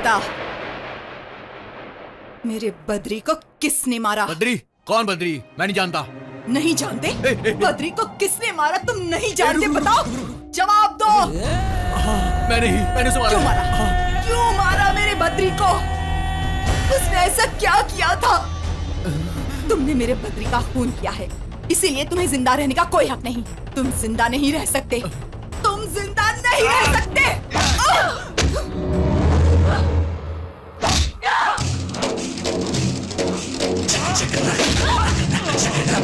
बता, मेरे बद्री को किसने मारा? बद्री? कौन बद्री? मैं नहीं जानता। नहीं जानते? बद्री को किसने मारा तुम नहीं जानते? बताओ, जवाब दो। मैंने उसे मारा। क्यों मारा? क्यों मारा मेरे बद्री को? उसने ऐसा क्या किया था? तुमने मेरे बद्री का खून किया है, इसीलिए तुम्हें जिंदा रहने का कोई हक नहीं। तुम जिंदा नहीं रह सकते, तुम जिंदा नहीं रह सकते।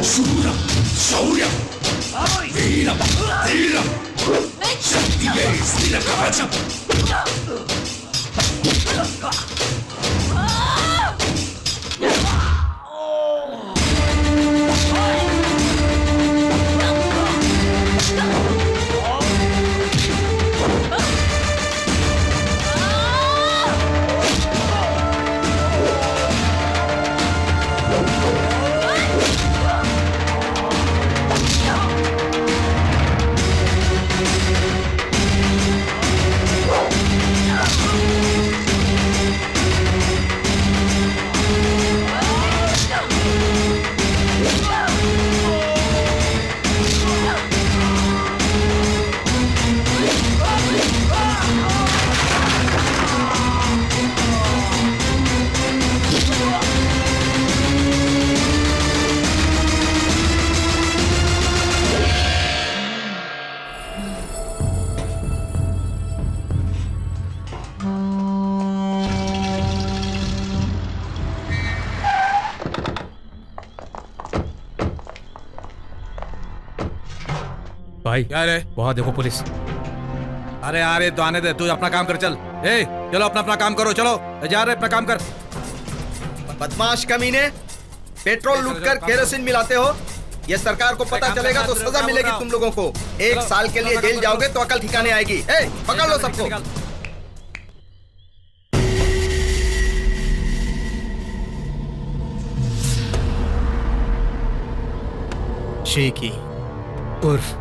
शूरम, शौर्यम, वीरम, धीरम, शक्तिये स्थिरकवचम। भाई क्या रे? वहाँ देखो पुलिस। अरे तो आने दे, तू अपना काम कर। चल चलो अपना काम करो। चलो जा रहे, अपना काम कर। बदमाश कमीने, पेट्रोल लूटकर केरोसिन मिलाते हो। ये सरकार को पता चलेगा तो सजा मिलेगी तुम लोगों को। 1 साल के लिए जेल जाओगे तो अकल ठिकाने आएगी। पकड़ लो सबको। शेखी उर्फ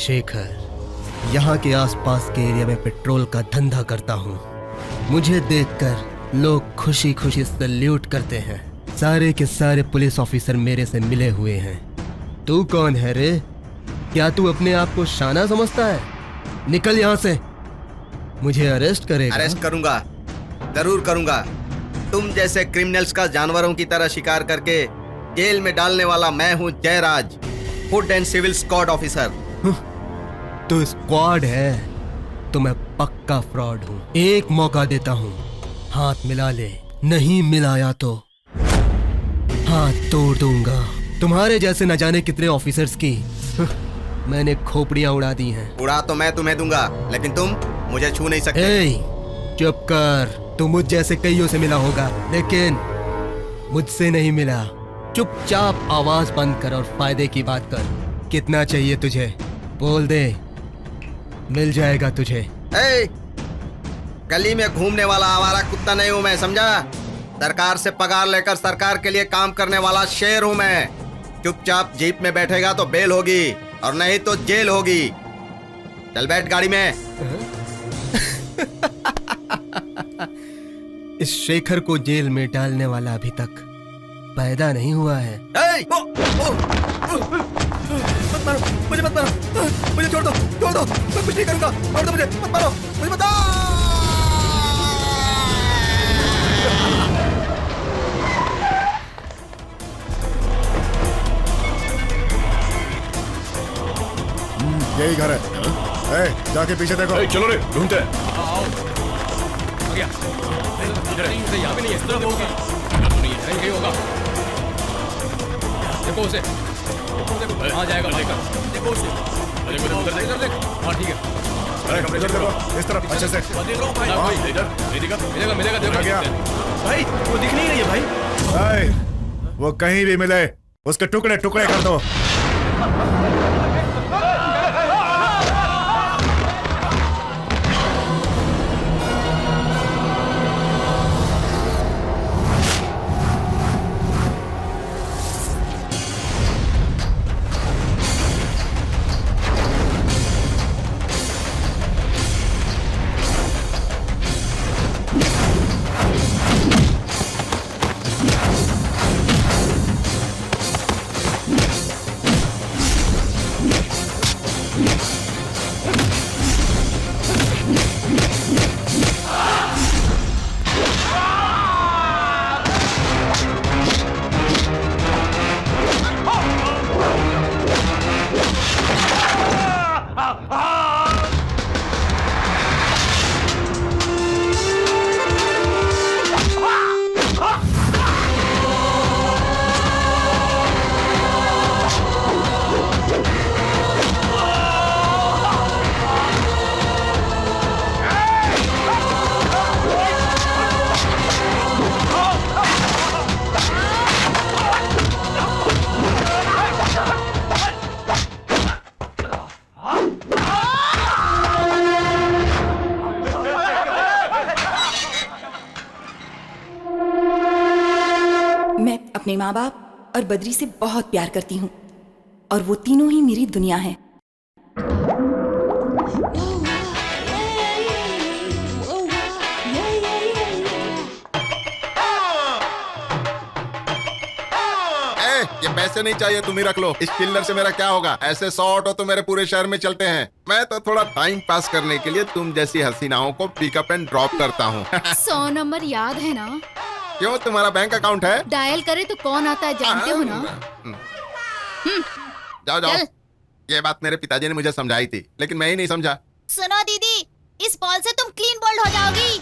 शेखर, यहाँ के आसपास के एरिया में पेट्रोल का धंधा करता हूँ। मुझे देखकर लोग खुशी खुशी सैल्यूट करते हैं। सारे के सारे पुलिस ऑफिसर मेरे से मिले हुए हैं। तू कौन है रे? क्या तू अपने आप को शाना समझता है? निकल यहाँ से, मुझे अरेस्ट करेगा। अरेस्ट करूंगा, जरूर करूंगा। तुम जैसे क्रिमिनल्स का जानवरों की तरह शिकार करके जेल में डालने वाला मैं हूँ Jayraj, food and civil squad officer. तो स्क्वाड है तो मैं पक्का फ्रॉड हूँ। एक मौका देता हूँ, हाथ मिला ले। नहीं मिलाया तो हाथ तोड़ दूंगा। तुम्हारे जैसे न जाने कितने ऑफिसर्स की मैंने खोपड़ियां उड़ा दी हैं। उड़ा तो मैं तुम्हें दूंगा, लेकिन तुम मुझे छू नहीं सकते। चुप कर। तू मुझ जैसे कईयों से मिला होगा, लेकिन मुझसे नहीं मिला। चुपचाप आवाज बंद कर और फायदे की बात कर। कितना चाहिए तुझे? बोल दे, मिल जाएगा तुझे। गली में घूमने वाला आवारा कुत्ता नहीं हूँ मैं, समझा? सरकार से पगार लेकर सरकार के लिए काम करने वाला शेर हूँ मैं। चुपचाप जीप में बैठेगा तो बेल होगी, और नहीं तो जेल होगी। चल बैठ गाड़ी में। इस शेखर को जेल में डालने वाला अभी तक पैदा नहीं हुआ है। मुझे मत मारो, मुझे छोड़ दो, मैं कुछ नहीं करूंगा। छोड़ दो मुझे, मत मारो, मुझे मत। यही घर है। जाके पीछे देखो। चलो रे, ढूंढते हैं। यहाँ भी नहीं है, इस तरफ होगा। तो नहीं है, कहीं होगा। देखो उसे, हाँ जाएगा लेकर। देखो उसे, इधर देख। हाँ ठीक है। अरे इधर देखो, इस तरफ अच्छे से। मिलेगा देखो क्या भाई? वो दिख नहीं रही है भाई। वो कहीं भी मिले उसके टुकड़े टुकड़े कर दो। माँ बाप और बद्री से बहुत प्यार करती हूँ और वो तीनों ही मेरी दुनिया है। ये पैसे नहीं चाहिए, तुम ही रख लो। इस चिल्लर से मेरा क्या होगा? ऐसे 100 ऑटो तो मेरे पूरे शहर में चलते हैं। मैं तो थोड़ा टाइम पास करने के लिए तुम जैसी हसीनाओं को पिकअप एंड ड्रॉप करता हूँ। 100 नंबर याद है ना? क्यों, तुम्हारा बैंक अकाउंट है? डायल करे तो कौन आता है जानते हो ना? जाओ जाओ। चल। ये बात मेरे पिताजी ने मुझे समझाई थी, लेकिन मैं ही नहीं समझा। सुनो दीदी, इस बॉल से तुम क्लीन बोल्ड हो जाओगी।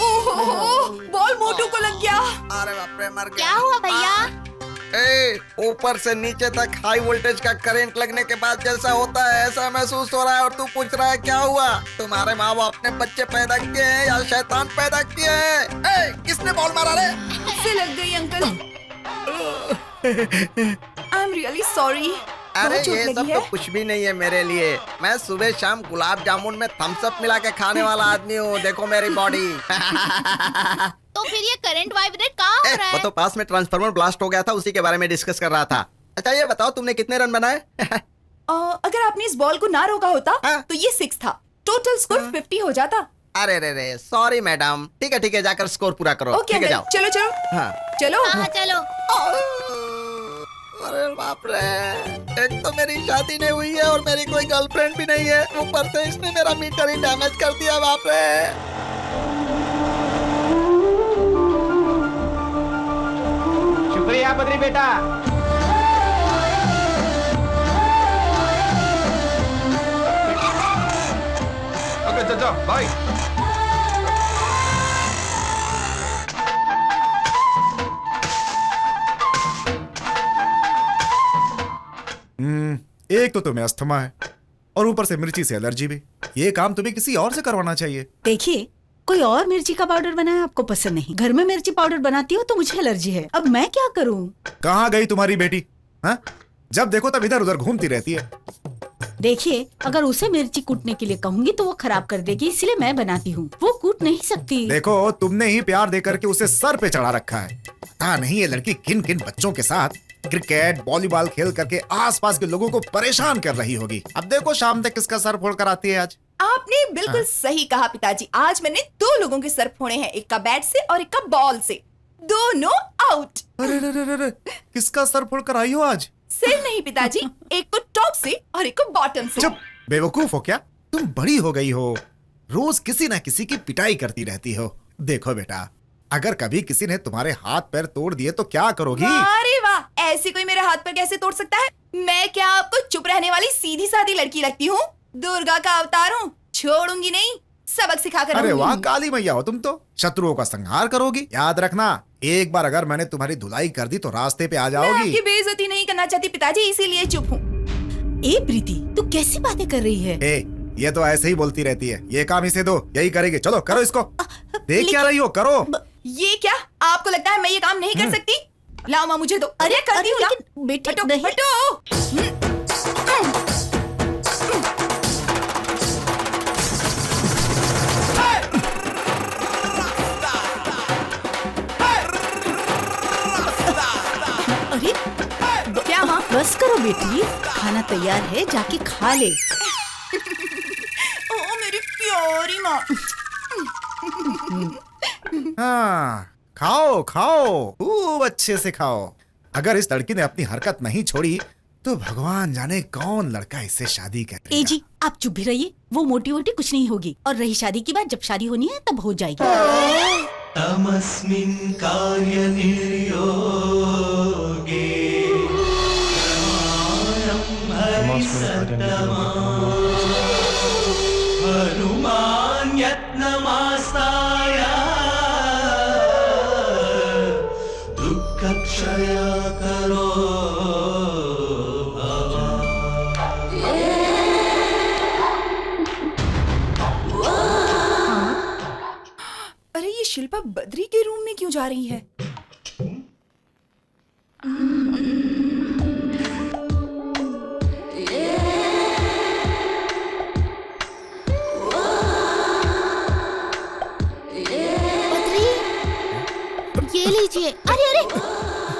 ओहो, बॉल मोटू को लग गया। अरे बाप रे, मर गया। क्या हुआ भैया? ऊपर से नीचे तक हाई वोल्टेज का करंट लगने के बाद जैसा होता है ऐसा महसूस हो रहा है, और तू पूछ रहा है क्या हुआ? तुम्हारे माँ बाप ने बच्चे पैदा किए हैं या शैतान पैदा किए हैं? किसने बॉल मारा रे? से लग गई uncle. I am really sorry. अरे ये सब तो कुछ भी नहीं है मेरे लिए। मैं सुबह शाम गुलाब जामुन में थम्स अप मिला के खाने वाला आदमी हूँ। देखो मेरी बॉडी। तो फिर ये करंट वाइब्रेट कहाँ हो रहा वो है? तो पास में ट्रांसफार्मर ब्लास्ट हो गया था, उसी के बारे में डिस्कस कर रहा था। अच्छा ये बताओ, तुमने कितने रन बनाए? अगर आपने इस बॉल को ना रोका होता हाँ? तो ये 6 था। टोटल स्कोर 50 हो जाता। अरे रे रे, सॉरी मैडम। ठीक है, जाकर स्कोर पूरा करो। ओके ठीक है, अंकल, जाओ। चलो चलो हाँ। चलो। हाँ चलो। अरे बाप रे, एक तो मेरी शादी नहीं हुई है और मेरी कोई गर्लफ्रेंड भी नहीं है, ऊपर से इसने मेरा मीटर ही डैमेज कर दिया। बाप रे। शुक्रिया बद्री बेटा। ओके चाचा, बाय। एक तो तुम्हें अस्थमा है और ऊपर से मिर्ची से एलर्जी भी। ये काम तुम्हें किसी और से करवाना चाहिए। देखिए, कोई और मिर्ची का पाउडर बनाया आपको पसंद नहीं, घर में मिर्ची पाउडर बनाती हो तो मुझे एलर्जी है। अब मैं क्या करूं? कहाँ गई तुम्हारी बेटी? हाँ? जब देखो तब इधर उधर घूमती रहती है। देखिए, अगर उसे मिर्ची कूटने के लिए कहूंगी तो वो खराब कर देगी, इसलिए मैं बनाती हूँ। वो कूट नहीं सकती। देखो, तुमने ही प्यार देकर के उसे सर पे चढ़ा रखा है। पता नहीं ये लड़की किन किन बच्चों के साथ क्रिकेट वॉलीबॉल खेल करके आसपास के लोगों को परेशान कर रही होगी। अब देखो शाम तक किसका सर फोड़ कर आती है आज। आपने बिल्कुल सही कहा पिताजी। आज मैंने 2 लोगों के सर फोड़े हैं, एक का बैट से और एक का बॉल से। दोनों आउट। अरे रे रे रे रे, किसका सर फोड़ कर आई हो आज? सिर नहीं पिताजी, एक को टॉप से और एक को बॉटम से। चुप, बेवकूफ हो क्या तुम? बड़ी हो गई हो, रोज किसी ना किसी की पिटाई करती रहती हो। देखो बेटा, अगर कभी किसी ने तुम्हारे हाथ पैर तोड़ दिए तो क्या करोगी? अरे वाह, ऐसी कोई मेरे हाथ पर कैसे तोड़ सकता है? मैं क्या आपको चुप रहने वाली सीधी सादी लड़की लगती हूँ? दुर्गा का अवतार हूँ, छोड़ूंगी नहीं, सबक सिखा कर। अरे वाह, काली मैया हो तुम तो। शत्रुओं का संहार करोगी। याद रखना, एक बार अगर मैंने तुम्हारी धुलाई कर दी तो रास्ते पे आ मैं जाओगी। आपकी बेइज्जती नहीं करना चाहती पिताजी, इसीलिए चुप हूँ। ए प्रीति, तू कैसी बातें कर रही है? ये तो ऐसे ही बोलती रहती है। ये काम इसे दो, यही करेगी। चलो करो इसको। देख क्या रही हो, करो। ये क्या, आपको लगता है मैं ये काम नहीं कर सकती? लाओ माँ, मुझे दो। अरे कर दी। लेकिन बेटी हटो नहीं। हटो। अरे क्या माँ? बस करो बेटी, खाना तैयार है, जाके खा ले। ओ मेरी प्यारी माँ। हाँ, खाओ खाओ, खूब अच्छे से खाओ। अगर इस लड़की ने अपनी हरकत नहीं छोड़ी तो भगवान जाने कौन लड़का इससे शादी करेगा। ए जी, आप चुप भी रहिए। वो मोटी वोटी कुछ नहीं होगी। और रही शादी की बात, जब शादी होनी है तब हो जाएगी। तमस्मिन् कार्यनिर्योगे हनुमान् यत्नमास्ताय दुःखक्षया करो अरे ये शिल्पा बद्री के रूम में क्यों जा रही है? ये लीजिए। अरे अरे,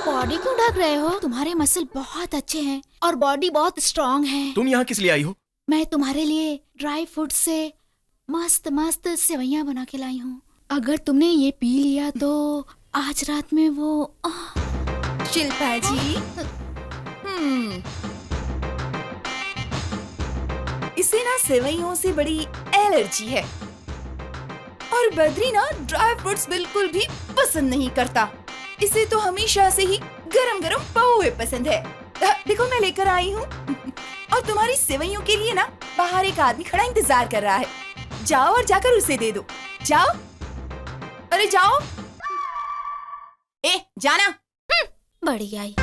बॉडी क्यों ढक रहे हो? तुम्हारे मसल बहुत अच्छे हैं और बॉडी बहुत स्ट्रांग है। तुम यहाँ किस लिए आई हो? मैं तुम्हारे लिए ड्राई फ्रूट से मस्त मस्त सेवइयां बना के लाई हूँ। अगर तुमने ये पी लिया तो आज रात में वो शिल्पा जी, इसे ना सेवइयों से बड़ी एलर्जी है और बद्री ना ड्राई फ्रूट्स बिल्कुल भी पसंद नहीं करता। इसे तो हमेशा से ही गरम गरम पोहे पसंद है। देखो मैं लेकर आई हूँ और तुम्हारी सेवइयों के लिए ना बाहर एक आदमी खड़ा इंतजार कर रहा है। जाओ और जाकर उसे दे दो। जाओ, अरे जाओ। ए जाना। बड़ी आई।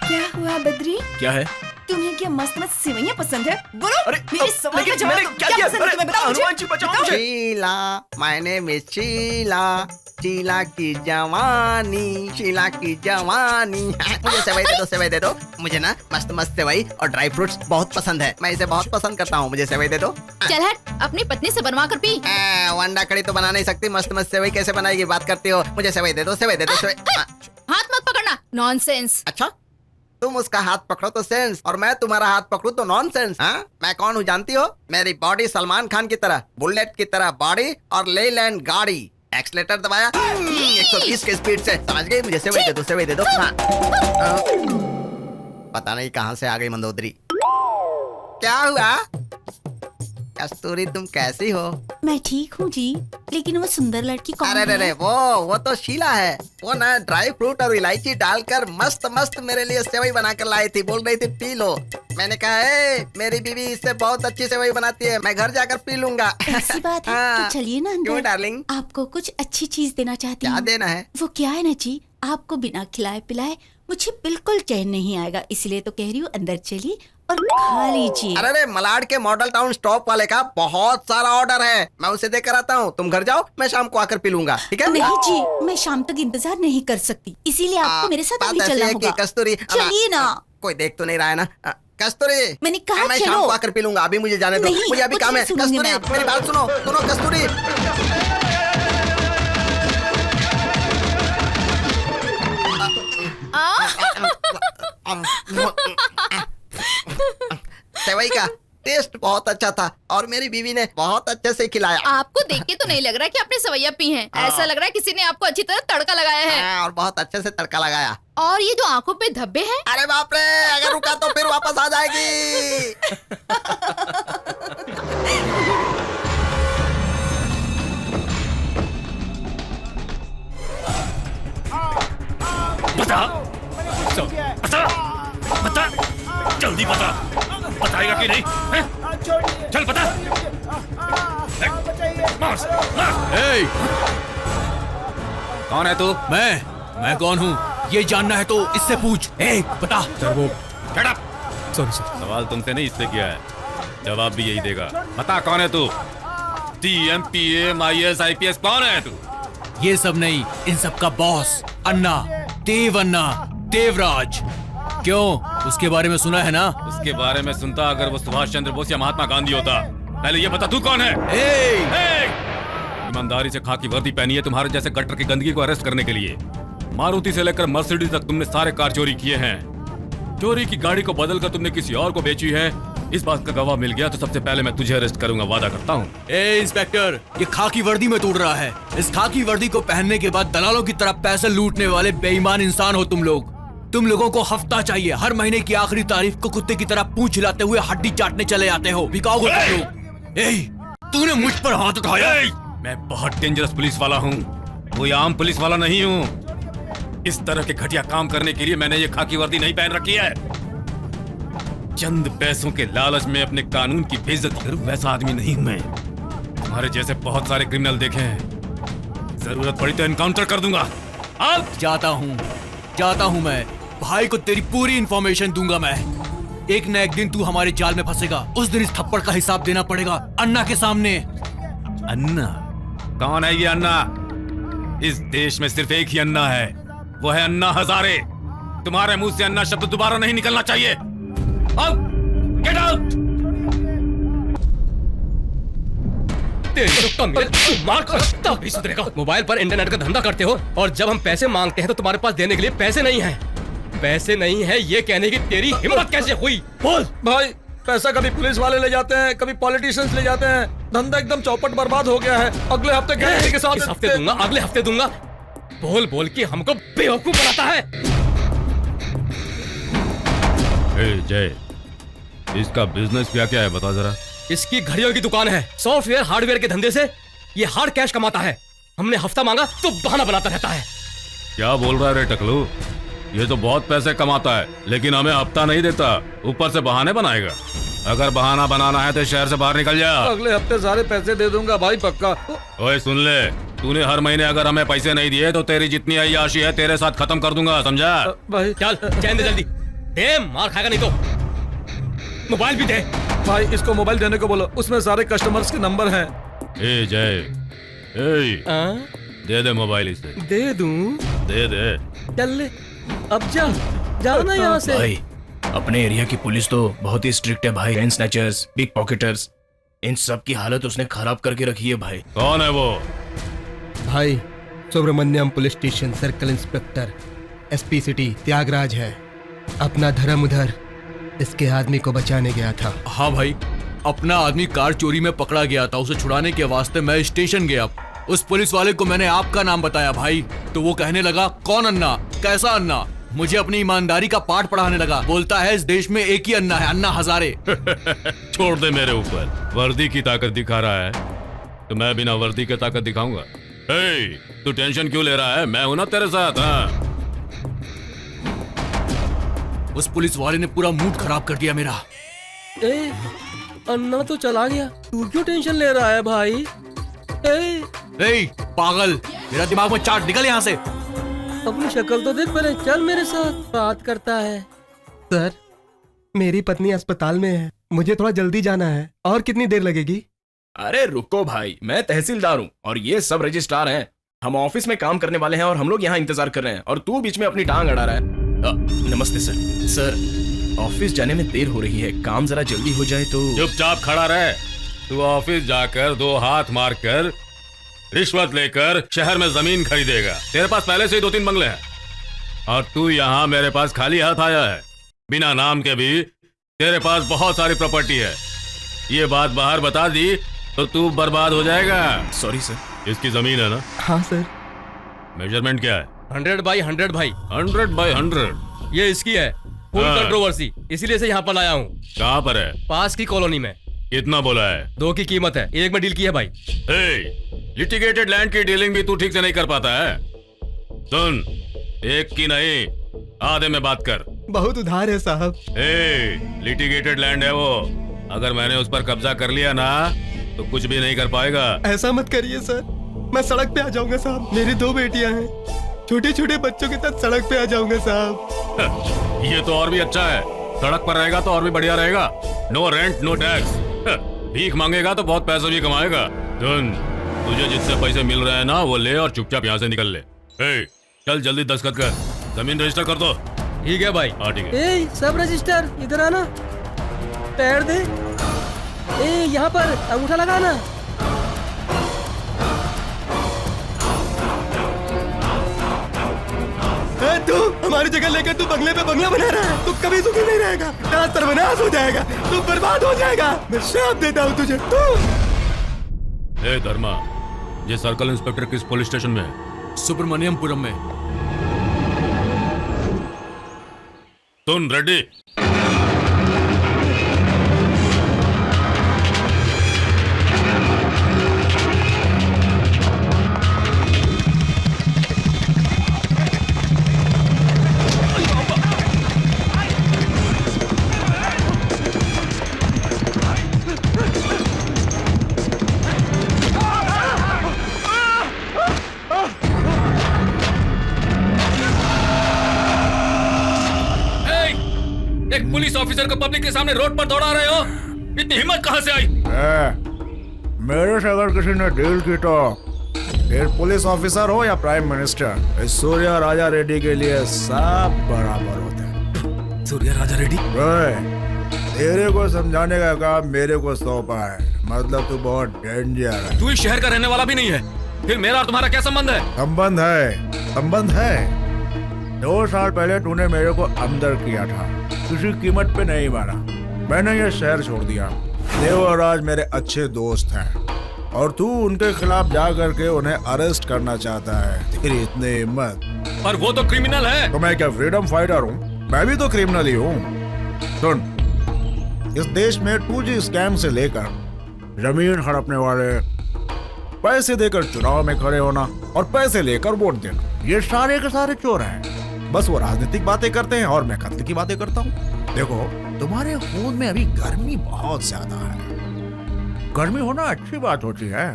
क्या हुआ बद्री? क्या है? तुम्हें क्या मस्त मस्त सेवइयां पसंद है? बोलो। अरे, मेरे सवाल का जवाब मैंने दो। क्या क्या किया? पसंद है तुम्हें? बताओ मुझे। हनुमान जी बचाओ मुझे। Sheela, my name is Sheela, Sheela की जवानी, शीला की जवानी। मुझे सेवई दे दो, सेवई दे दो। मुझे ना मस्त मस्त सेवई और ड्राई फ्रूट्स बहुत पसंद है। मैं इसे बहुत पसंद करता हूँ। मुझे सेवई दे दो। चल हट, अपनी पत्नी से बनवा कर पी। वंडा कड़ी तो बना नहीं सकती, मस्त मस्त सेवई कैसे बनाएगी? बात करती हो। मुझे सेवई दे दो, सेवई दे दो, सेवई। हाथ मत पकड़ना, नॉनसेंस। अच्छा, तुम उसका हाथ पकड़ो तो सेंस और मैं तुम्हारा हाथ पकड़ू तो नॉनसेंस। हाँ, मैं कौन हूँ जानती हो? मेरी बॉडी सलमान खान की तरह, बुलेट की तरह बॉडी और लेलैंड गाड़ी। एक्सीलेटर दबाया 120 की स्पीड से। समझ गई? मुझे सेवई दे दो, सेवई दे दो। हाँ। पता नहीं कहाँ से आ गई मंदोदरी। क्या हुआ? कस्तूरी तुम कैसी हो? मैं ठीक हूँ जी, लेकिन वो सुंदर लड़की कौन अरे है? अरे, वो तो शीला है। वो ना ड्राई फ्रूट और इलायची डालकर मस्त मस्त मेरे लिए सेवई बनाकर लाई थी। बोल रही थी पी लो। मैंने कहा है मेरी बीवी इससे बहुत अच्छी सेवई बनाती है, मैं घर जाकर पी लूंगा। ऐसी बात है हाँ। तो चलिए ना अंदर। क्यों डार्लिंग? आपको कुछ अच्छी चीज देना चाहती क्या हूँ। देना है? वो क्या है ना जी, आपको बिना खिलाए पिलाए मुझे बिल्कुल चैन नहीं आएगा, इसलिए तो कह रही हूँ अंदर चलिए और खा लीजिए। अरे अरे, मलाड के मॉडल टाउन स्टॉप वाले का बहुत सारा ऑर्डर है, मैं उसे देकर आता हूँ। तुम घर जाओ, मैं शाम को आकर पी लूंगा, ठीक है? नहीं जी, मैं शाम तक इंतजार नहीं कर सकती, इसीलिए आपको मेरे साथ अभी बात ऐसी चलना है होगा। कि कस्तूरी, चलिए ना। कोई देख तो नहीं रहा है ना? कस्तूरी, मैंने कहा मैं चलो। शाम को आकर पी लूंगा, अभी मुझे जाने दो। नहीं, मुझे अभी कुछ काम है। नहीं सुनूंगी कस्तूरी, मैं आपको। मेरी बात सुनो, सुनो कस्तूरी। सेवई का टेस्ट बहुत अच्छा था और मेरी बीवी ने बहुत अच्छे से खिलाया। आपको देख के तो नहीं लग रहा कि आपने सवैया पी हैं। ऐसा लग रहा है किसी ने आपको अच्छी तरह तड़का लगाया है। और बहुत अच्छे से तड़का लगाया। और ये जो आंखों पे धब्बे हैं, अरे बाप रे, अगर रुका तो फिर वापस आ जाएगी। बता, बता, बता, जल्दी बता, बताएगा कि नहीं? हैं? चल बता। मार, मार। ए! कौन है तू? मैं कौन हूँ ये जानना है तो इससे पूछ। ए बता। Shut up! Sorry sir. सवाल तुमसे नहीं इससे किया है, जवाब भी यही देगा। बता कौन है तू? TM, PM, IS, IPS कौन है तू? ये सब नहीं, इन सब का बॉस अन्ना, देवराज। क्यों, उसके बारे में सुना है ना? उसके बारे में सुनता अगर वो सुभाष चंद्र बोस या महात्मा गांधी होता। पहले ये बता तू कौन है? ए! ईमानदारी से खाकी वर्दी पहनी है तुम्हारे जैसे गटर की गंदगी को अरेस्ट करने के लिए। मारुति से लेकर मर्सिडीज तक तुमने सारे कार चोरी किए हैं। चोरी की गाड़ी को बदलकर तुमने किसी और को बेची है। इस बात का गवाह मिल गया तो सबसे पहले मैं तुझे अरेस्ट करूंगा, वादा करता हूँ। ए इंस्पेक्टर, ये खाकी वर्दी में तोड़ रहा है। इस खाकी वर्दी को पहनने के बाद दलालों की तरह पैसे लूटने वाले बेईमान इंसान हो तुम लोग। तुम लोगों को हफ्ता चाहिए, हर महीने की आखिरी तारीख को कुत्ते की तरह पूंछ हिलाते हुए हड्डी चाटने चले आते हो। बिकाओगे तुम लोग। ए, तूने मुझ पर हाथ उठाया। मैं बहुत डेंजरस पुलिस वाला हूँ, कोई आम पुलिस वाला नहीं हूँ। इस तरह के घटिया काम करने के लिए मैंने ये खाकी वर्दी नहीं पहन रखी है। चंद पैसों के लालच में अपने कानून की बेइज्जती करूं वैसा आदमी नहीं हूं मैं। तुम्हारे जैसे बहुत सारे क्रिमिनल देखे हैं, जरूरत पड़ी तो एनकाउंटर कर दूंगा। अब जाता हूं मैं। भाई को तेरी पूरी इंफॉर्मेशन दूंगा मैं। एक न एक दिन तू हमारे जाल में फंसेगा, उस दिन इस थप्पड़ का हिसाब देना पड़ेगा अन्ना के सामने। अन्ना? कौन है ये अन्ना? इस देश में सिर्फ एक ही अन्ना है, वो है अन्ना हजारे। तुम्हारे मुंह से अन्ना शब्द दोबारा नहीं निकलना चाहिए। Out! Get out! तेरी तो मेरे दिमाग का तब भी सुधरेगा। मोबाइल पर इंटरनेट का धंधा करते हो और जब हम पैसे मांगते हैं तो तुम्हारे पास देने के लिए पैसे नहीं है। पैसे नहीं है ये कहने की तेरी हिम्मत कैसे हुई? बोल। भाई पैसा कभी पुलिस वाले ले जाते हैं, कभी पॉलिटिशियंस ले जाते हैं। धंधा एकदम चौपट बर्बाद हो गया है। अगले हफ्ते गारंटी के साथ इस हफ्ते दूंगा, अगले हफ्ते दूंगा। बोल बोल के हमको बेवकूफ बनाता है। जय, इसका बिजनेस क्या क्या है बता जरा। इसकी घड़ियों की दुकान है। सॉफ्टवेयर हार्डवेयर के धंधे से ये हार्ड कैश कमाता है। हमने हफ्ता मांगा तो बहाना बनाता रहता है। क्या बोल रहा है रे टकलू? ये तो बहुत पैसे कमाता है लेकिन हमें हफ्ता नहीं देता, ऊपर से बहाने बनाएगा। अगर बहाना बनाना है तो शहर से बाहर निकल जा। अगले हफ्ते सारे पैसे दे दूंगा भाई, पक्का। ओए सुन ले, तूने हर महीने अगर हमें पैसे नहीं दिए तो तेरी जितनी अय्याशी है तेरे साथ खत्म कर दूंगा, समझा? भाई चल चैन दे जल्दी। दे, मार खाएगा नहीं तो। मोबाइल भी दे। भाई इसको मोबाइल देने को बोलो, उसमें सारे कस्टमर्स के नंबर हैं। ए जय, दे दे मोबाइल इसे। दे दूं? दे दे। चल ले, अब जा, जाना यहाँ से। भाई अपने एरिया की पुलिस तो बहुत ही स्ट्रिक्ट है भाई। चेन स्नैचर्स, पिक पॉकेटर्स, इन सब की हालत उसने खराब करके रखी है भाई। कौन है वो? भाई Subramaniam police station circle inspector SP city Tyagaraj है। अपना धर्म उधर इसके आदमी को बचाने गया था। हाँ भाई, अपना आदमी कार चोरी में पकड़ा गया था। उसे छुड़ाने के वास्ते मैं स्टेशन गया। उस पुलिस वाले को मैंने आपका नाम बताया भाई, तो वो कहने लगा कौन अन्ना, कैसा अन्ना। मुझे अपनी ईमानदारी का पाठ पढ़ाने लगा। बोलता है इस देश में एक ही अन्ना है, अन्ना हजारे। छोड़ दे मेरे ऊपर। वर्दी की ताकत दिखा रहा है तो मैं बिना वर्दी के ताकत दिखाऊंगा। तू टेंशन क्यों ले रहा है? मैं हूं ना तेरे साथ। हाँ। उस पुलिस वाले ने पूरा मूड खराब कर दिया मेरा। अन्ना तो चला गया, तू क्यों टेंशन ले रहा है भाई? पागल, मेरा दिमाग में चाट, निकल यहाँ से। अपनी शक्ल तो देख पहले, चल मेरे साथ। बात करता है। सर मेरी पत्नी अस्पताल में है, मुझे थोड़ा जल्दी जाना है। और कितनी देर लगेगी? अरे रुको भाई, मैं तहसीलदार हूँ और ये सब रजिस्ट्रार हैं। हम ऑफिस में काम करने वाले हैं और हम लोग यहाँ इंतजार कर रहे हैं और तू बीच में अपनी टांग अड़ा रहा है। नमस्ते सर। सर ऑफिस जाने में देर हो रही है, काम जरा जल्दी हो जाए तो। चुपचाप खड़ा रहे। तू ऑफिस जाकर 2 हाथ मारकर रिश्वत लेकर शहर में जमीन खरीदेगा। तेरे पास पहले से ही 2-3 बंगले हैं और तू यहाँ मेरे पास खाली हाथ आया है। बिना नाम के भी तेरे पास बहुत सारी प्रॉपर्टी है। ये बात बाहर बता दी तो तू बर्बाद हो जाएगा। Sorry sir. इसकी जमीन है ना? हाँ सर। मेजरमेंट क्या है? 100 बाई 100 भाई। 100 बाई 100? ये इसकी है, फुल कंट्रोवर्सी, इसीलिए से यहाँ पर लाया हूँ। कहाँ पर है? पास की कॉलोनी में। कितना बोला है? 2 की कीमत है, 1 में डील की है भाई। लिटिगेटेड लैंड की डीलिंग भी तू ठीक से नहीं कर पाता है। सुन, 1 की नहीं, आधे में बात कर। बहुत उधार है साहब। लिटिगेटेड लैंड है वो। अगर मैंने उस पर कब्जा कर लिया ना तो कुछ भी नहीं कर पाएगा। ऐसा मत करिए सर, मैं सड़क पे आ जाऊंगा साहब। मेरी 2 बेटियां हैं, छोटे छोटे बच्चों के साथ सड़क पे आ जाऊंगा साहब। ये तो और भी अच्छा है, सड़क पर रहेगा तो और भी बढ़िया रहेगा। No rent no tax. भीख मांगेगा तो बहुत पैसा भी कमाएगा। सुन, तुझे जितने पैसे मिल रहे हैं ना वो ले और चुपचाप यहाँ से निकल ले। चल जल्दी दस्तखत कर, जमीन रजिस्टर कर दो। ठीक है भाई। हाँ ठीक है। सब रजिस्टर इधर आना, पैर दे। यहाँ पर अंगूठा लगाना। तू हमारी जगह लेकर तू बंगले पे बंगला बना रहा है। तू कभी सुखी नहीं रहेगा, तेरा सर्वनाश हो जाएगा, तू बर्बाद हो जाएगा। मैं श्राप देता हूँ तुझे। धर्मा, ये सर्कल इंस्पेक्टर किस पुलिस स्टेशन में है? सुब्रमण्यमपुरम में। सुन रेड्डी, एक पुलिस ऑफिसर को पब्लिक के सामने रोड पर दौड़ा रहे हो, इतनी हिम्मत कहां से आई? मेरे से अगर किसी ने डील की तो फिर पुलिस ऑफिसर हो या प्राइम मिनिस्टर, इस सूर्या राजा रेड्डी के लिए सब बराबर होते हैं। सूर्या राजा रेड्डी? तेरे को समझाने का काम मेरे को सौंपा है। मतलब तू बहुत डेंजर है। तू इस शहर का रहने वाला भी नहीं है, फिर मेरा और तुम्हारा क्या संबंध है? संबंध है। 2 साल पहले तूने मेरे को अंदर किया था, किसी कीमत पे नहीं मारा। मैंने ये शहर छोड़ दिया। देवराज मेरे अच्छे दोस्त हैं और तू उनके खिलाफ जा करके उन्हें अरेस्ट करना चाहता है। तेरी इतनी हिम्मत। पर वो तो क्रिमिनल है। तो मैं क्या फ्रीडम फाइटर हूँ? मैं भी तो क्रिमिनल ही हूँ। सुन, इस देश में 2G स्कैम से लेकर जमीन हड़पने वाले, पैसे देकर चुनाव में खड़े होना और पैसे लेकर वोट देना, ये सारे के सारे चोर हैं। बस वो राजनीतिक बातें करते हैं और मैं कत्ल की बातें करता हूँ। देखो, तुम्हारे खून में अभी गर्मी बहुत ज्यादा है। गर्मी होना अच्छी बात होती है।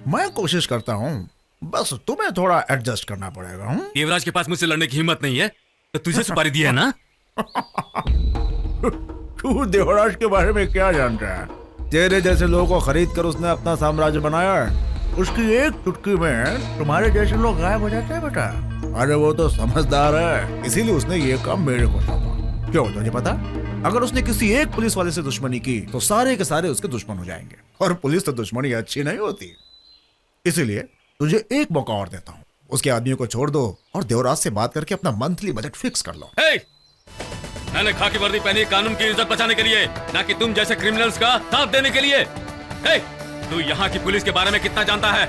मैं कोशिश करता हूँ, बस तुम्हें थोड़ा एडजस्ट करना पड़ेगा। देवराज के पास मुझसे लड़ने की हिम्मत नहीं है तो तुझे सुपारी दी है ना? तू देवराज के बारे में क्या जानता है? तेरे जैसे लोगों को खरीद कर उसने अपना साम्राज्य बनाया है। उसकी एक चुटकी में तुम्हारे जैसे लोग गायब हो जाते हैं बेटा। अरे वो तो समझदार है, इसीलिए उसने ये काम मेरे को सौंपा। क्यों, तुझे पता? अगर उसने किसी एक पुलिस वाले से दुश्मनी की तो सारे के सारे उसके दुश्मन हो जाएंगे, और पुलिस तो दुश्मनी अच्छी नहीं होती। इसीलिए तुझे एक मौका और देता हूँ। उसके आदमियों को छोड़ दो और देवराज से बात करके अपना मंथली बजट फिक्स कर लो। मैंने खाकी वर्दी पहनी कानून की इज्जत बचाने के लिए, ना कि तुम जैसे क्रिमिनल्स का साथ देने के लिए। तू यहाँ की पुलिस के बारे में कितना जानता है?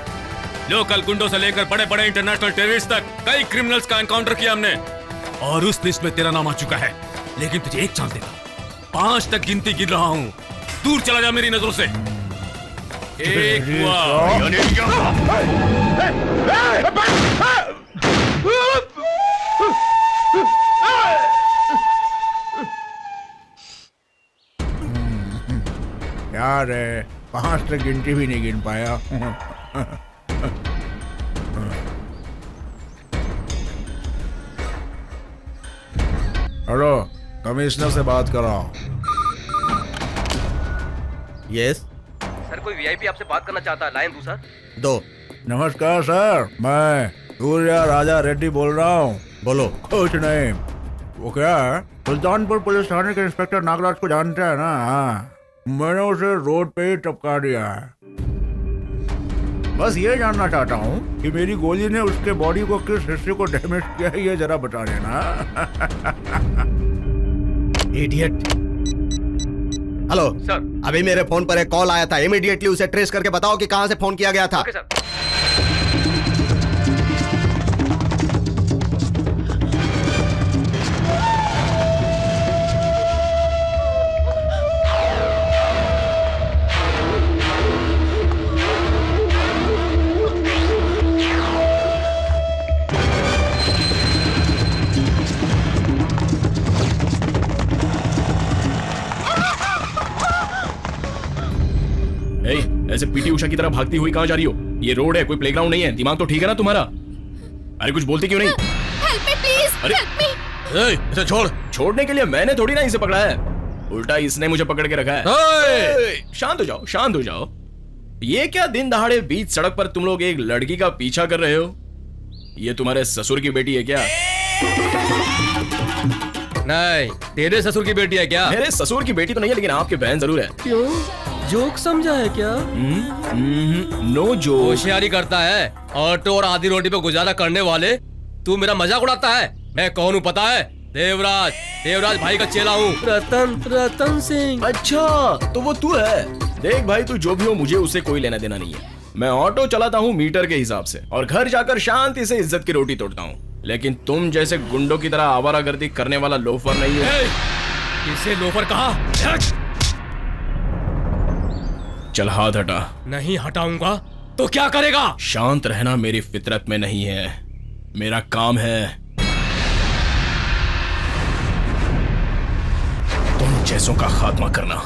लोकल गुंडों से लेकर बड़े बड़े इंटरनेशनल टेररिस्ट तक कई क्रिमिनल्स का एनकाउंटर किया हमने, और उस लिस्ट में तेरा नाम आ चुका है। लेकिन तुझे एक चांस देता हूं, 5 तक गिनती गिन रहा हूँ। दूर चला जा मेरी नजरों से। 1 यार 5 तक गिनती भी नहीं गिन पाया। हेलो, कमिश्नर से बात कर रहा हूँ। यस सर, कोई वीआईपी आपसे बात करना चाहता है। लाइन दो सर। दो। नमस्कार सर, मैं सूर्या राजा रेड्डी बोल रहा हूँ। बोलो। कुछ नहीं, वो क्या है, सुल्तानपुर पुलिस थाने के इंस्पेक्टर नागराज को जानते हैं ना? हाँ, मैंने उसे रोड पे ही टपका दिया है। बस ये जानना चाहता हूँ कि मेरी गोली ने उसके बॉडी को किस हिस्से को डैमेज किया है, ये जरा बता देना। इडियट। हेलो सर, अभी मेरे फोन पर एक कॉल आया था। इमीडिएटली उसे ट्रेस करके बताओ कि कहां से फोन किया गया था। Okay sir. ऐसे पीटी उषा की तरह भागती हुई कहाँ जा रही हो? ये रोड है, कोई प्लेग्राउंड नहीं है। दिमाग तो ठीक है ना तुम्हारा? अरे कुछ बोलती क्यों नहीं? Help me please, help me. इसे छोड़। छोड़ने के लिए मैंने थोड़ी ना इसे पकड़ा है, उल्टा इसने मुझे पकड़ के रखा है। शांत हो जाओ, शांत हो जाओ। ये क्या दिन दहाड़े बीच सड़क पर तुम लोग एक लड़की का पीछा कर रहे हो? ये तुम्हारे ससुर की बेटी है क्या? नहीं, तेरे ससुर की बेटी है क्या? मेरे ससुर की बेटी तो नहीं है, लेकिन आपकी बहन जरूर है। क्यों? जोक समझा है क्या? No joke. होशियारी करता है, ऑटो और आधी रोटी पे गुजारा करने वाले तू मेरा मजाक उड़ाता है। मैं कौन हूँ पता है? देवराज, देवराज भाई का चेला हूँ। रतन सिंह। अच्छा, तो वो तू है। देख भाई, तू जो भी हो, मुझे उससे कोई लेना देना नहीं है। मैं ऑटो चलाता हूँ मीटर के हिसाब से, और घर जाकर शांति से इज्जत की रोटी तोड़ता हूँ। लेकिन तुम जैसे गुंडों की तरह आवारागर्दी करने वाला लोफर नहीं है। किसे लोफर कहा? चल हाथ हटा। नहीं हटाऊंगा तो क्या करेगा? शांत रहना मेरी फितरत में नहीं है, मेरा काम है तुम जैसों का खात्मा करना।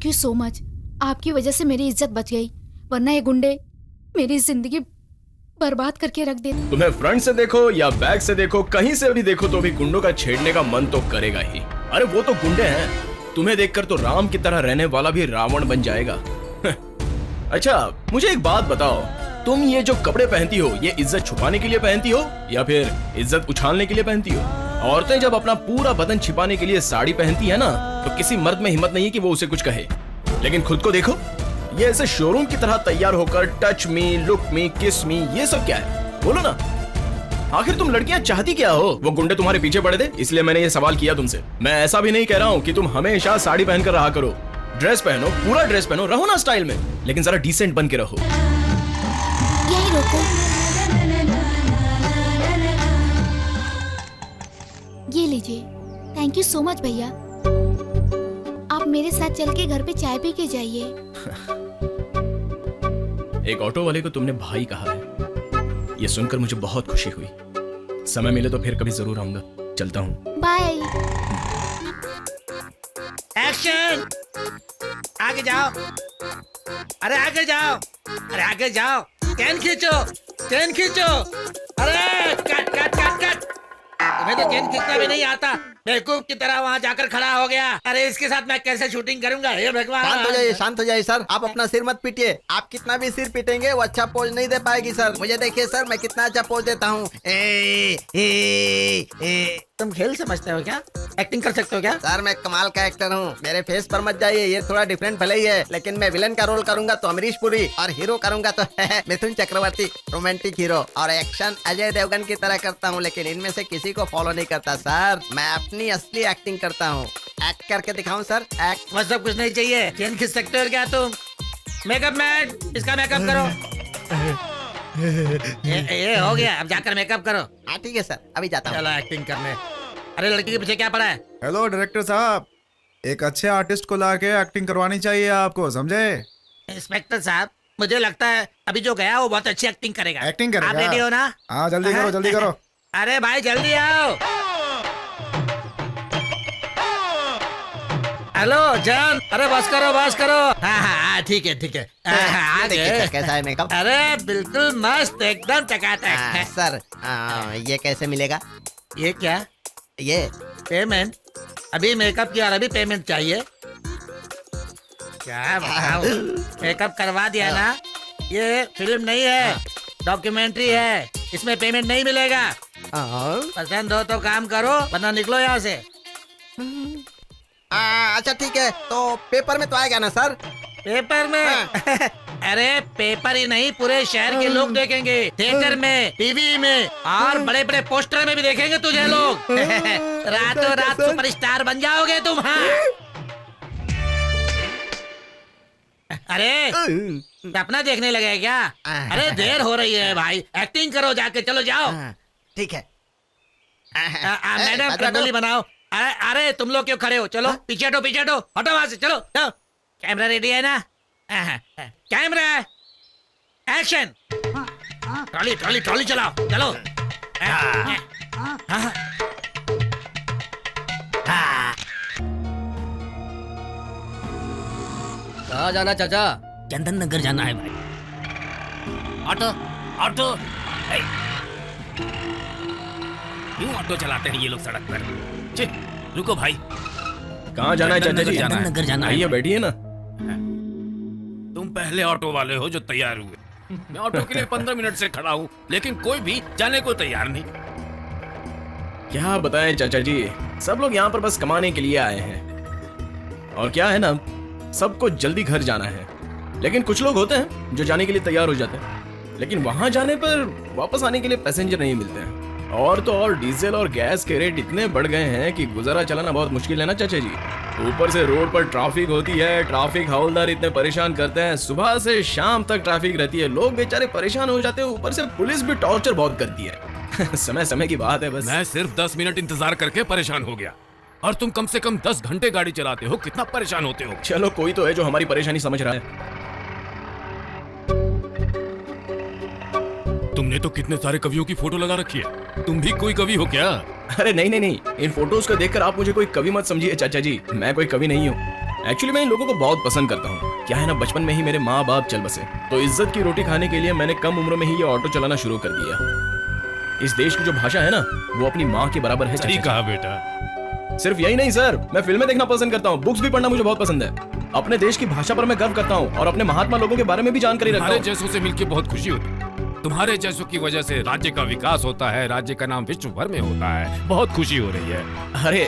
Thank you so much. आपकी वजह से मेरी इज्जत बच गई, वरना ये गुंडे मेरी जिंदगी बर्बाद करके रख देते। तुम्हें फ्रंट से देखो या बैक से देखो, कहीं से भी देखो तो भी गुंडों का छेड़ने का मन तो करेगा ही। अरे वो तो गुंडे हैं, तुम्हें देखकर तो राम की तरह रहने वाला भी रावण बन जाएगा। अच्छा मुझे एक बात बताओ, तुम ये जो कपड़े पहनती हो ये इज्जत छुपाने के लिए पहनती हो या फिर इज्जत उछालने के लिए पहनती हो? औरतें जब अपना पूरा बदन छिपाने के लिए साड़ी पहनती है ना, तो किसी मर्द में हिम्मत नहीं है कि वो उसे कुछ कहे। लेकिन खुद को देखो, ये ऐसे शोरूम की तरह तैयार होकर टच मी, लुक मी, किस मी, ये सब क्या है? बोलो ना, आखिर तुम लड़कियां चाहती क्या हो? वो गुंडे तुम्हारे पीछे पड़े थे इसलिए मैंने ये सवाल किया तुमसे। मैं ऐसा भी नहीं कह रहा हूँ कि तुम हमेशा साड़ी पहनकर रहा करो। ड्रेस पहनो, पूरा ड्रेस पहनो, रहो ना स्टाइल में, लेकिन जरा डिसेंट बन के रहो। यही रोको। ये लीजिए। थैंक यू सो मच भैया। आप मेरे साथ चल के घर पे चाय पी के जाइए। एक ऑटो वाले को तुमने भाई कहा है, ये सुनकर मुझे बहुत खुशी हुई। समय मिले तो फिर कभी जरूर आऊंगा। चलता हूँ। बाय। एक्शन! आगे जाओ, अरे आगे जाओ, अरे आगे जाओ, चैन खींचो, चैन खींचो, अरे कट कट कट कट। तुम्हें तो चैन खींचना भी नहीं आता, बेवकूफ की तरह वहाँ जाकर खड़ा हो गया। अरे इसके साथ मैं कैसे शूटिंग करूंगा? हे भगवान! शांत हो जाइए सर, आप अपना सिर मत पीटिए। आप कितना भी सिर पीटेंगे वो अच्छा पोज नहीं दे पाएगी सर। मुझे देखिए सर, मैं कितना अच्छा पोज देता हूँ। तुम खेल समझते हो क्या? एक्टिंग कर सकते हो क्या? सर मैं कमाल का एक्टर हूँ, मेरे फेस पर मत जाइए, ये थोड़ा डिफरेंट भले ही है, लेकिन मैं विलन का रोल करूंगा तो अमरीश पुरी और हीरो करूंगा तो मिथुन चक्रवर्ती, रोमांटिक हीरो, और एक्शन अजय देवगन की तरह करता हूँ। लेकिन इनमें से किसी को फॉलो नहीं करता सर, मैं अपनी असली एक्टिंग करता हूँ। एक्ट करके दिखाऊं सर? एक्ट बस सब कुछ नहीं चाहिए, चैन खींच सकते हो क्या तुम? मेकअप मैन, इसका मेकअप करो। ये हो गया, अब जाकर मेकअप करो। हाँ ठीक है सर, अभी जाता हूँ। चलो एक्टिंग करने। अरे लड़की के पीछे क्या पड़ा है? हेलो डायरेक्टर साहब, एक अच्छे आर्टिस्ट को लाके एक्टिंग करवानी चाहिए आपको, समझे? इंस्पेक्टर साहब, मुझे लगता है अभी जो गया वो बहुत अच्छी एक्टिंग करेगा। एक्टिंग करेगा? आप रेडी हो ना? हाँ जल्दी करो, जल्दी करो। अरे भाई जल्दी आओ। हेलो जान, अरे बस करो बस करो। हाँ ठीक है ठीक है। देखिए कैसा है मेकअप? अरे बिल्कुल मस्त, एकदम टकाटक। सर ये कैसे मिलेगा? ये क्या? ये पेमेंट? अभी मेकअप किया और अभी पेमेंट चाहिए? क्या बताओ, मेकअप करवा दिया ना? ये फिल्म नहीं है, डॉक्यूमेंट्री है, इसमें पेमेंट नहीं मिलेगा। पसंद हो तो काम करो, वरना निकलो यहाँ से। अच्छा ठीक है, तो पेपर में तो आएगा ना सर? पेपर में? अरे पेपर ही नहीं, पूरे शहर के लोग देखेंगे, थिएटर में, टीवी में और बड़े बड़े पोस्टर में भी देखेंगे तुझे लोग। रातों रात सुपरस्टार बन जाओगे तुम। हाँ अरे अपना देखने लगे क्या? अरे देर हो रही है भाई, एक्टिंग करो जाके, चलो जाओ। ठीक है। मैडम रंगोली बनाओ। अरे तुम लोग क्यों खड़े हो? चलो पीछे हटो, पीछे हटो, हटो वहां से, चलो। कैमरा रेडी है ना? Camera action. Trolley trolley trolley चलाओ, चलो। कहाँ जाना चाचा? चंदन नगर जाना है भाई। ऑटो ऑटो, क्यों ऑटो चलाते हैं ये लोग सड़क पर? रुको भाई। कहाँ जाना है चाचा जी? चंदन नगर जाना है। आइए बैठिए ना। तुम पहले ऑटो वाले हो जो तैयार हुए। मैं ऑटो के लिए 15 मिनट से खड़ा हूँ, लेकिन कोई भी जाने को तैयार नहीं। क्या बताएं चाचा जी, सब लोग यहाँ पर बस कमाने के लिए आए हैं। और क्या है ना, सबको जल्दी घर जाना है, लेकिन कुछ लोग होते हैं जो जाने के लिए तैयार हो जाते हैं, लेकिन वहां जाने पर वापस आने के लिए पैसेंजर नहीं मिलते हैं। और तो और डीजल और गैस के रेट इतने बढ़ गए हैं कि गुजारा चलाना बहुत मुश्किल है ना चाचा जी। ऊपर से रोड पर ट्रैफिक होती है, ट्रैफिक हवलदार इतने परेशान करते हैं, सुबह से शाम तक ट्रैफिक रहती है, लोग बेचारे परेशान हो जाते हैं, ऊपर से पुलिस भी टॉर्चर बहुत करती है। समय समय की बात है बस। मैं सिर्फ 10 मिनट इंतजार करके परेशान हो गया, और तुम कम से कम 10 घंटे गाड़ी चलाते हो, कितना परेशान होते हो। चलो कोई तो है जो हमारी परेशानी समझ रहा है। तुमने तो कितने सारे कवियों की फोटो लगा रखी है, तुम भी कोई कवि हो क्या? अरे नहीं नहीं नहीं, इन फोटोज को देखकर आप मुझे कोई कवि मत समझिए चाचा जी, मैं कोई कवि नहीं हूँ। एक्चुअली मैं इन लोगों को बहुत पसंद करता हूँ। क्या है ना, बचपन में ही मेरे माँ बाप चल बसे, तो इज्जत की रोटी खाने के लिए मैंने कम उम्र में ही ये ऑटो चलाना शुरू कर दिया। इस देश की जो भाषा है ना, वो अपनी माँ के बराबर है। सही कहा बेटा। सिर्फ यही नहीं सर, मैं फिल्में देखना पसंद करता हूँ, बुक्स भी पढ़ना मुझे बहुत पसंद है। अपने देश की भाषा पर मैं गर्व करता हूँ और अपने महात्मा लोगों के बारे में भी जानकारी रखता तुम्हारे हूँ। जैसों से मिलकर बहुत खुशी होती है। तुम्हारे जैसों की वजह से राज्य का विकास होता है, राज्य का नाम विश्व भर में होता है। बहुत खुशी हो रही है। अरे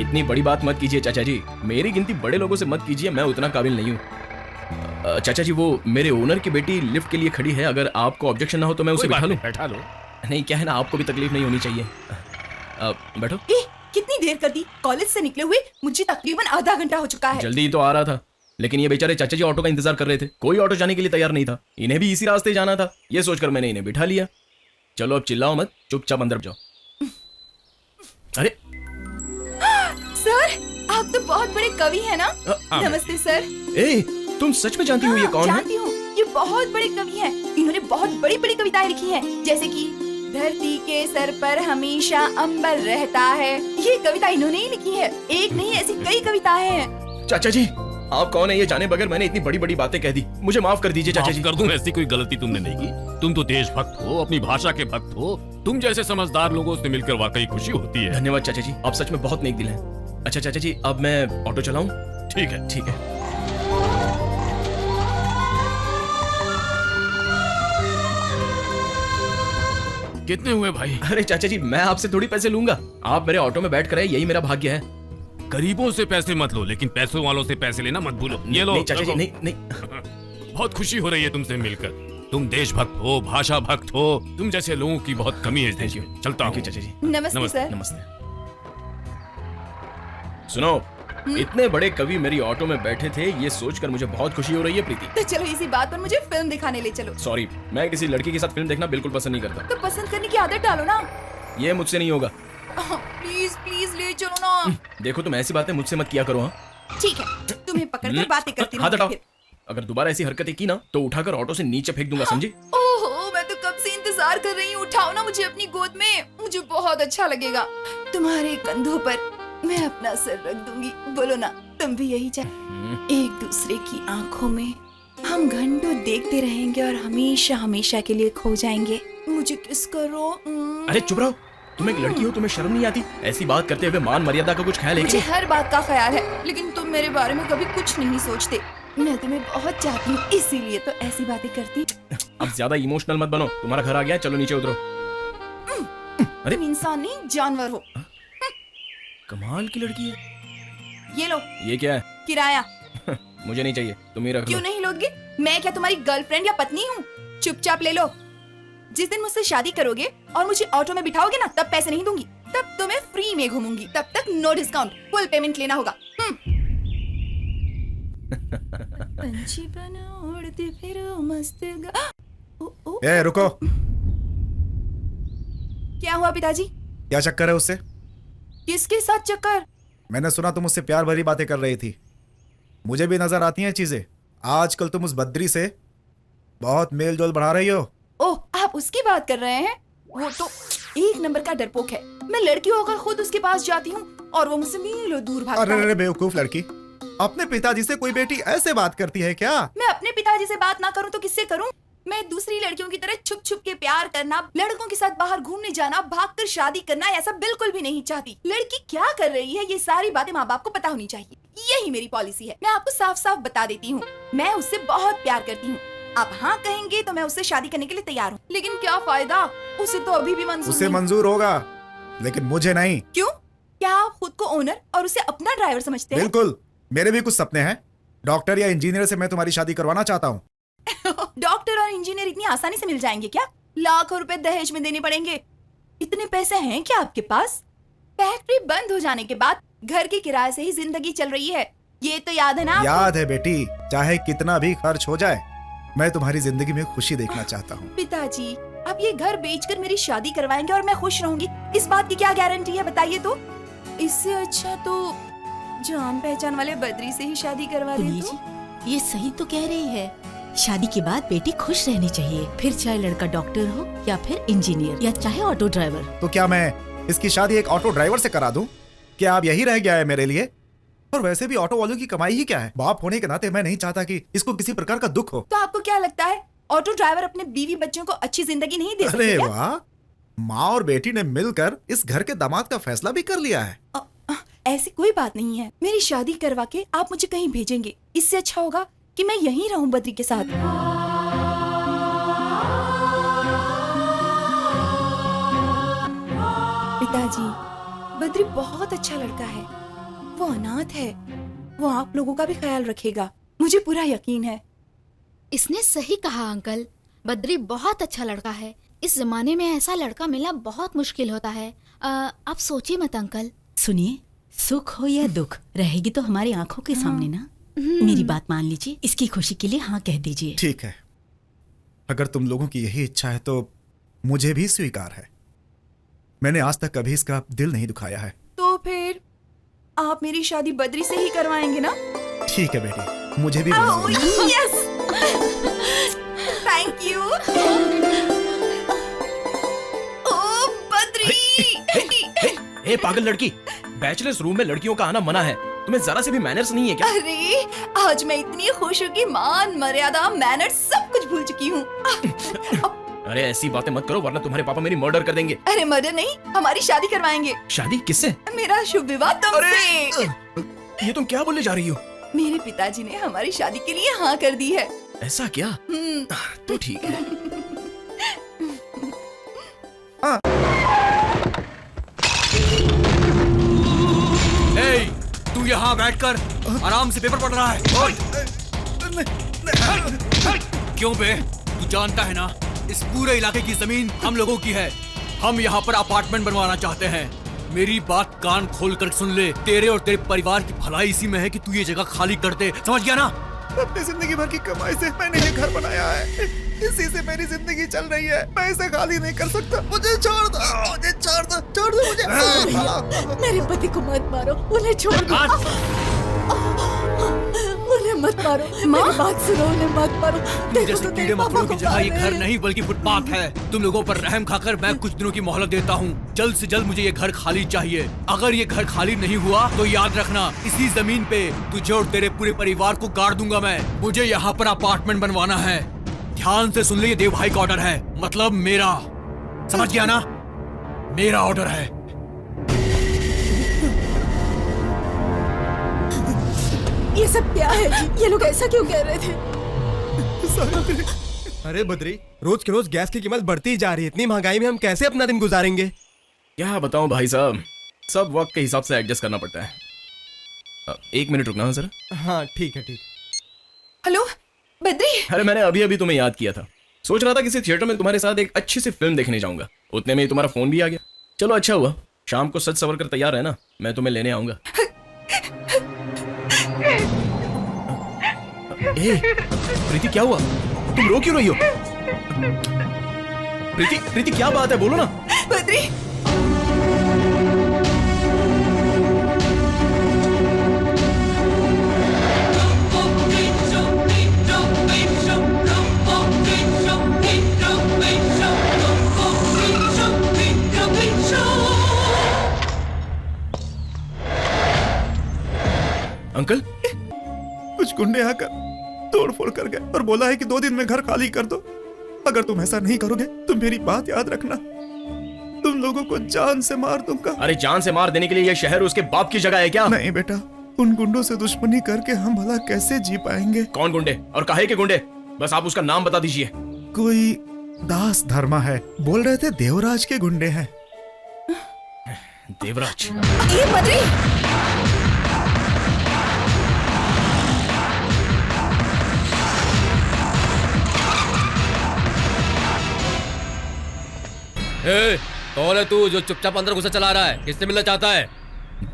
इतनी बड़ी बात मत कीजिए चाचा जी, मेरी गिनती बड़े लोगों से मत कीजिए, मैं उतना काबिल नहीं हूँ। चाचा जी, वो मेरे ओनर की बेटी लिफ्ट के लिए खड़ी है, अगर आपको ऑब्जेक्शन ना हो तो मैं उसे बैठा लूं। बैठा लो। नहीं, क्या है ना, आपको भी तकलीफ नहीं होनी चाहिए। बैठो। कितनी देर कर दी? कॉलेज से निकले हुए मुझे तकरीबन आधा घंटा हो चुका है। जल्दी ही तो आ रहा था, लेकिन ये बेचारे चाचा जी ऑटो का इंतजार कर रहे थे। कोई ऑटो जाने के लिए तैयार नहीं था, इन्हें भी इसी रास्ते जाना था। ये सोचकर मैंने इन्हें बिठा लिया। चलो अब चिल्लाओ मत, चुपचाप अंदर जाओ। अरे सर, आप तो बहुत बड़े कवि हैं ना? नमस्ते सर। ए, तुम सच में जानती हो ये कौन है? जानती हूँ, ये बहुत बड़े कवि हैं। इन्होंने बहुत बड़ी बड़ी कविताएं लिखी हैं, जैसे कि धरती के सर पर हमेशा अंबर रहता है। ये कविता इन्होंने ही लिखी है। एक नहीं, ऐसी कई कविताएं हैं। चाचा जी, आप कौन है ये जाने बगैर मैंने इतनी बड़ी बड़ी बातें कह दी, मुझे माफ कर दीजिए चाचा जी। कर दूं, ऐसी कोई गलती तुमने नहीं की। तुम तो देशभक्त हो, अपनी भाषा के भक्त हो। तुम जैसे समझदार लोगों से मिलकर वाकई खुशी होती है। धन्यवाद चाचा जी, आप सच में बहुत नेक दिल हैं। अच्छा चाचा जी, अब मैं ऑटो चलाऊं? ठीक है, ठीक है। कितने हुए भाई? अरे चाचा जी, मैं आपसे थोड़ी पैसे लूंगा, आप मेरे ऑटो में बैठ कर आए, यही मेरा भाग्य है। गरीबों से पैसे मत लो, लेकिन पैसों वालों से पैसे लेना मत भूलो। ये लो। नहीं चाचा जी, नहीं नहीं। बहुत खुशी हो रही है तुमसे मिलकर। तुम देशभक्त हो, भाषा भक्त हो। तुम जैसे लोगों की बहुत कमी है इस देश में। चलता हूँ चाचा जी। नमस्ते सर। नमस्ते। सुनो, इतने बड़े कवि मेरी ऑटो में बैठे थे, ये सोचकर मुझे बहुत खुशी हो रही है प्रीति। तो चलो इसी बात पर मुझे फिल्म दिखाने ले चलो। सॉरी, मैं किसी लड़की के साथ फिल्म देखना बिल्कुल पसंद नहीं करता। तो पसंद करने की आदत डालो ना। ये मुझसे नहीं होगा। प्लीज प्लीज ले चलो ना। देखो, तुम ऐसी बातें मुझसे मत किया करो। हाँ, ठीक है, तुम्हें पकड़कर बातें करती हाथ हटाओ। रहूंगी फिर। अगर दोबारा ऐसी हरकतें की ना तो उठाकर ऑटो से नीचे फेंक दूंगा, समझी? ओहो, मैं तो कब से इंतजार कर रही हूँ। उठाओ ना मुझे अपनी गोद में, मुझे बहुत अच्छा लगेगा। तुम्हारे कंधों पर मैं अपना सर रख दूंगी। बोलो ना, तुम भी यही चाहते? एक दूसरे की आंखों में हम घंटों देखते रहेंगे और हमेशा हमेशा के लिए खो जाएंगे। मुझे किस करो। अरे चुप रहो, तुम एक लड़की हो, तुम्हें शर्म नहीं आती? ऐसी बात करते हुए मान मर्यादा का कुछ ख्याल है मुझे क्या? हर बात का ख्याल है, लेकिन तुम मेरे बारे में कभी कुछ नहीं सोचते। मैं तुम्हें बहुत चाहती हूँ, इसीलिए तो ऐसी बातें करती। अब ज्यादा इमोशनल मत बनो, तुम्हारा घर आ गया, चलो नीचे उतरो। अरे तुम इंसान नहीं, जानवर हो। कमाल की लड़की है। ये लो। ये क्या है? किराया। मुझे नहीं चाहिए, तुम ही रख लो। क्यों नहीं लोगे? मैं क्या तुम्हारी गर्लफ्रेंड या पत्नी हूँ? चुपचाप ले लो। जिस दिन मुझसे शादी करोगे और मुझे ऑटो में बिठाओगे ना, तब पैसे नहीं दूंगी, तब तुम्हें फ्री में घूमूंगी। तब तक नो डिस्काउंट, फुल पेमेंट लेना होगा। पंछी बना उड़ते फिरो मस्त ए, रुको। क्या हुआ पिताजी? क्या चक्कर है उससे? किसके साथ चक्कर? मैंने सुना तुम उससे प्यार भरी बातें कर रही थी। मुझे भी नजर आती हैं चीजें। आजकल तुम उस बद्री से बहुत मेल जोल बढ़ा रही हो। ओह, आप उसकी बात कर रहे हैं? वो तो एक नंबर का डरपोक है। मैं लड़की होकर खुद उसके पास जाती हूँ और वो मुझसे मीलों दूर भागता है। अरे बेवकूफ लड़की, अपने पिताजी से कोई बेटी ऐसे बात करती है क्या? मैं अपने पिताजी से बात ना करूँ तो किससे करूँ? मैं दूसरी लड़कियों की तरह छुप छुप के प्यार करना, लड़कों के साथ बाहर घूमने जाना, भागकर शादी करना, ऐसा बिल्कुल भी नहीं चाहती। लड़की क्या कर रही है, ये सारी बातें माँ बाप को पता होनी चाहिए। यही मेरी पॉलिसी है। मैं आपको साफ साफ बता देती हूँ, मैं उससे बहुत प्यार करती हूँ। आप हाँ कहेंगे तो मैं उससे शादी करने के लिए तैयार हूँ, लेकिन क्या फायदा, उसे तो अभी भी मंजूर उसे नहीं। मंजूर होगा, लेकिन मुझे नहीं। क्यों? क्या आप खुद को ओनर और उसे अपना ड्राइवर समझते हैं? बिल्कुल, मेरे भी कुछ सपने हैं। डॉक्टर या इंजीनियर से मैं तुम्हारी शादी करवाना चाहता हूँ। डॉक्टर और इंजीनियर इतनी आसानी से मिल जाएंगे क्या? लाखों रुपए दहेज में देने पड़ेंगे। इतने पैसे हैं क्या आपके पास? फैक्ट्री बंद हो जाने के बाद घर के किराए से ही जिंदगी चल रही है, ये तो याद है ना आपको? याद है बेटी, चाहे कितना भी खर्च हो जाए, मैं तुम्हारी जिंदगी में खुशी देखना चाहता हूँ। पिताजी, आप ये घर बेचकर मेरी शादी करवाएंगे और मैं खुश रहूंगी, इस बात की क्या गारंटी है बताइए तो? इससे अच्छा तो जान पहचान वाले बद्री से ही शादी करवा दे तो? ये सही तो कह रही है। शादी के बाद बेटी खुश रहनी चाहिए, फिर चाहे लड़का डॉक्टर हो या फिर इंजीनियर या चाहे ऑटो ड्राइवर। तो क्या मैं इसकी शादी एक ऑटो ड्राइवर से करा दूं? क्या अब यही रह गया है मेरे लिए? और वैसे भी ऑटो वालों की कमाई ही क्या है? बाप होने के नाते मैं नहीं चाहता कि इसको किसी प्रकार का दुख हो। तो आपको क्या लगता है ऑटो ड्राइवर अपने बीवी बच्चों को अच्छी जिंदगी नहीं दे सकते अरे क्या? वाह, माँ और बेटी ने मिलकर इस घर के दामाद का फैसला भी कर लिया है। ऐसी कोई बात नहीं है। मेरी शादी करवा के आप मुझे कहीं भेजेंगे, इससे अच्छा होगा कि मैं यहीं रहूं बद्री के साथ। पिताजी, बद्री बहुत अच्छा लड़का है। वो अनाथ है। वो आप लोगों का भी ख्याल रखेगा, मुझे पूरा यकीन है। इसने सही कहा अंकल, बद्री बहुत अच्छा लड़का है। इस जमाने में ऐसा लड़का मिलना बहुत मुश्किल होता है। आप सोचिए मत अंकल। सुनिए, सुख हो या दुख रहेगी तो हमारी आंखों के सामने ना। मेरी बात मान लीजिए, इसकी खुशी के लिए हाँ कह दीजिए। ठीक है, अगर तुम लोगों की यही इच्छा है तो मुझे भी स्वीकार है। मैंने आज तक कभी इसका दिल नहीं दुखाया है। तो फिर आप मेरी शादी बद्री से ही करवाएंगे ना? ठीक है बेटी, मुझे भी यस, थैंक यू। ओ बद्री। ए पागल लड़की, बैचलर्स रूम में लड़कियों का आना मना है। तुम्हें जरा से भी मैनर्स नहीं है क्या? अरे आज मैं इतनी खुश हूँ कि मान मर्यादा मैनर्स सब कुछ भूल चुकी हूँ। अरे ऐसी बातें मत करो वरना तुम्हारे पापा मेरी मर्डर कर देंगे। अरे मर्डर नहीं, हमारी शादी करवाएंगे। शादी किससे? मेरा शुभ विवाह तुमसे। ये तुम क्या बोलने जा रही हो? मेरे पिताजी ने हमारी शादी के लिए हाँ कर दी है। ऐसा क्या? तो ठीक है। ए, तू यहाँ बैठकर आराम से पेपर पढ़ रहा है। क्यों बे? तू जानता है ना, इस पूरे इलाके की जमीन हम लोगों की है। हम यहाँ पर अपार्टमेंट बनवाना चाहते हैं। मेरी बात कान खोल कर सुन ले। तेरे और तेरे परिवार की भलाई इसी में है कि तू ये जगह खाली कर दे, समझ गया ना? अपनी जिंदगी भर की कमाई से मैंने ये घर बनाया है, इसी से मेरी जिंदगी चल रही है। मैं इसे खाली नहीं कर सकता। मुझे छोड़ दो, मुझे छोड़ दो, छोड़ दो मुझे। मेरे पति को मत मारो, उन्हें छोड़ दो। उन्हें मत मारो, मेरी बात सुनो, उन्हें मत मारो। जैसे कीड़े मकोड़ों की जगह ये घर नहीं बल्कि फुटपाथ है। तुम लोगों पर रहम खाकर मैं कुछ दिनों की मोहलत देता हूँ। जल्द से जल्द मुझे ये घर खाली चाहिए। अगर ये घर खाली नहीं हुआ तो याद रखना, इसी जमीन पे तुझे और तेरे पूरे परिवार को गाड़ दूंगा मैं। मुझे यहाँ पर अपार्टमेंट बनवाना है। ध्यान से सुन ले, ये देव भाई का ऑर्डर है, मतलब मेरा, समझ गया ना? मेरा ऑर्डर है। ये सब क्या है जी? ये लोग ऐसा क्यों कह रहे थे? अरे बद्री, रोज के रोज गैस की कीमत बढ़ती ही जा रही है। इतनी महंगाई में हम कैसे अपना दिन गुजारेंगे? क्या बताऊं भाई साहब, सब वक्त के हिसाब से एडजस्ट करना पड़ता है। 1 मिनट रुकना है सर। हाँ ठीक है, ठीक। हेलो बद्री। अरे मैंने अभी अभी तुम्हें याद किया था। सोच रहा था किसी थिएटर में तुम्हारे साथ एक अच्छी सी फिल्म देखने जाऊंगा। उतने में ही तुम्हारा फोन भी आ गया। चलो अच्छा हुआ, शाम को सच सवर कर तैयार है ना, मैं तुम्हें लेने आऊंगा। ए, प्रीति क्या हुआ? तुम रो क्यों रही हो? प्रीति, प्रीति क्या बात है, बोलो ना। बद्री, अंकल, कुछ गुंडे आकर तोड़फोड़ कर गए और बोला है कि 2 दिन में घर खाली कर दो। अगर तुम ऐसा नहीं करोगे तो मेरी बात याद रखना, तुम लोगों को जान से मार दूंगा। अरे जान से मार देने के लिए यह शहर उसके बाप की जगह है क्या? नहीं बेटा, उन गुंडों से दुश्मनी करके हम भला कैसे जी पाएंगे? कौन गुंडे और काहे के गुंडे? बस आप उसका नाम बता दीजिए। कोई दास धर्मा है, बोल रहे थे देवराज के गुंडे हैं। देवराज? ये बद्री, कौन है तू जो चुपचाप अंदर घुसा चला रहा है? किससे मिलना चाहता है?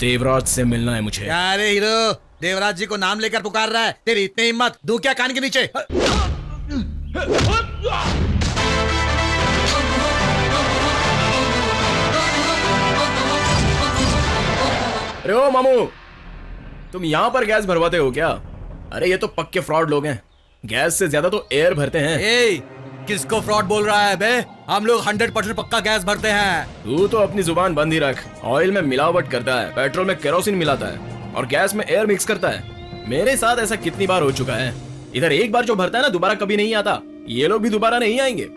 देवराज से मिलना है मुझे। क्या रे हीरो, देवराज जी को नाम लेकर पुकार रहा है? तेरी इतनी हिम्मत, दूं क्या कान के नीचे? अरे ओ मामू, तुम यहाँ पर गैस भरवाते हो क्या? अरे ये तो पक्के फ्रॉड लोग हैं। गैस से ज्यादा तो एयर भरते हैं। ए, किसको फ्रॉड बोल रहा है बे? हम लोग 100% पक्का गैस भरते हैं। तू तो अपनी जुबान बंद ही रख। ऑयल में मिलावट करता है, पेट्रोल में केरोसिन मिलाता है और गैस में एयर मिक्स करता है। मेरे साथ ऐसा कितनी बार हो चुका है। इधर एक बार जो भरता है ना दोबारा कभी नहीं आता। ये लोग भी दोबारा नहीं आएंगे।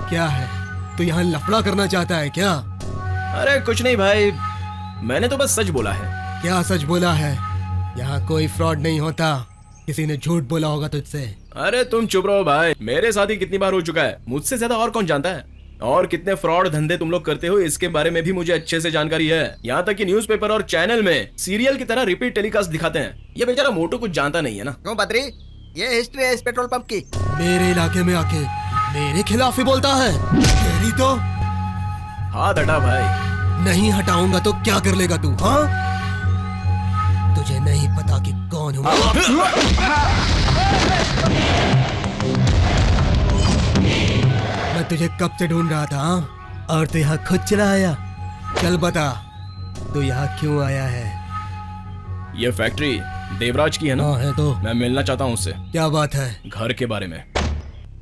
क्या है, तू यहाँ लफड़ा करना चाहता है क्या? अरे कुछ नहीं भाई, मैंने तो बस सच बोला है। क्या सच बोला है? यहाँ कोई फ्रॉड नहीं होता, किसी ने झूठ बोला होगा तुझसे। अरे तुम चुप रहो भाई, मेरे साथ ही कितनी बार हो चुका है। मुझसे ज्यादा और कौन जानता है। और कितने फ्रॉड धंधे तुम लोग करते हो इसके बारे में भी मुझे अच्छे से जानकारी है। यहाँ तक कि न्यूज़पेपर और चैनल में सीरियल की तरह रिपीट टेलीकास्ट दिखाते हैं। ये बेचारा मोटू कुछ जानता नहीं है ना। क्यों बद्री, ये हिस्ट्री है इस पेट्रोल पंप की। मेरे इलाके में आके मेरे खिलाफ ही बोलता है। तेरी तो हाथ हटा भाई। नहीं हटाऊंगा तो क्या कर लेगा तू? हाँ, तुझे नहीं पता कि कौन हूँ मैं तुझे कब से ढूंढ रहा था। हाँ? और तू यहाँ खुद चला आया। चल बता, तू यहाँ क्यों आया है? ये फैक्ट्री देवराज की है ना? हाँ है। तो मैं मिलना चाहता हूँ उससे। क्या बात है? घर के बारे में।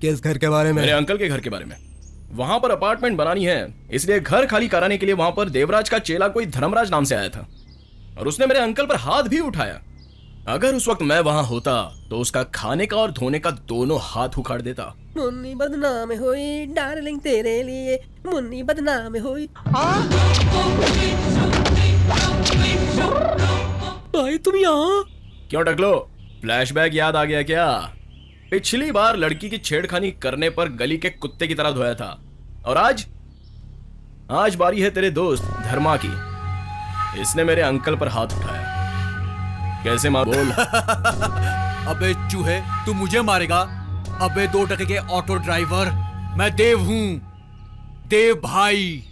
किस घर के बारे में? मेरे अंकल के घर के बारे में। वहाँ पर अपार्टमेंट बनानी है, इसलिए घर खाली कराने के लिए वहाँ पर देवराज का चेला कोई धर्मराज नाम से आया था और उसने मेरे अंकल पर हाथ भी उठाया। अगर उस वक्त मैं वहाँ होता तो उसका खाने का और धोने का दोनों हाथ उखाड़ देता। मुन्नी बदनाम हुई डार्लिंग तेरे लिए, मुन्नी बदनाम हुई। भाई तुम यहाँ क्यों टकलो, फ्लैशबैक याद आ गया क्या? पिछली बार लड़की की छेड़खानी करने पर गली के कुत्ते की तरह धोया था और आज बारी है तेरे दोस्त धर्मा की। इसने मेरे अंकल पर हाथ उठाया। कैसे मां बोल? अबे चूहे, तू मुझे मारेगा? अबे 2 टके के ऑटो ड्राइवर, मैं देव हूँ। देव भाई,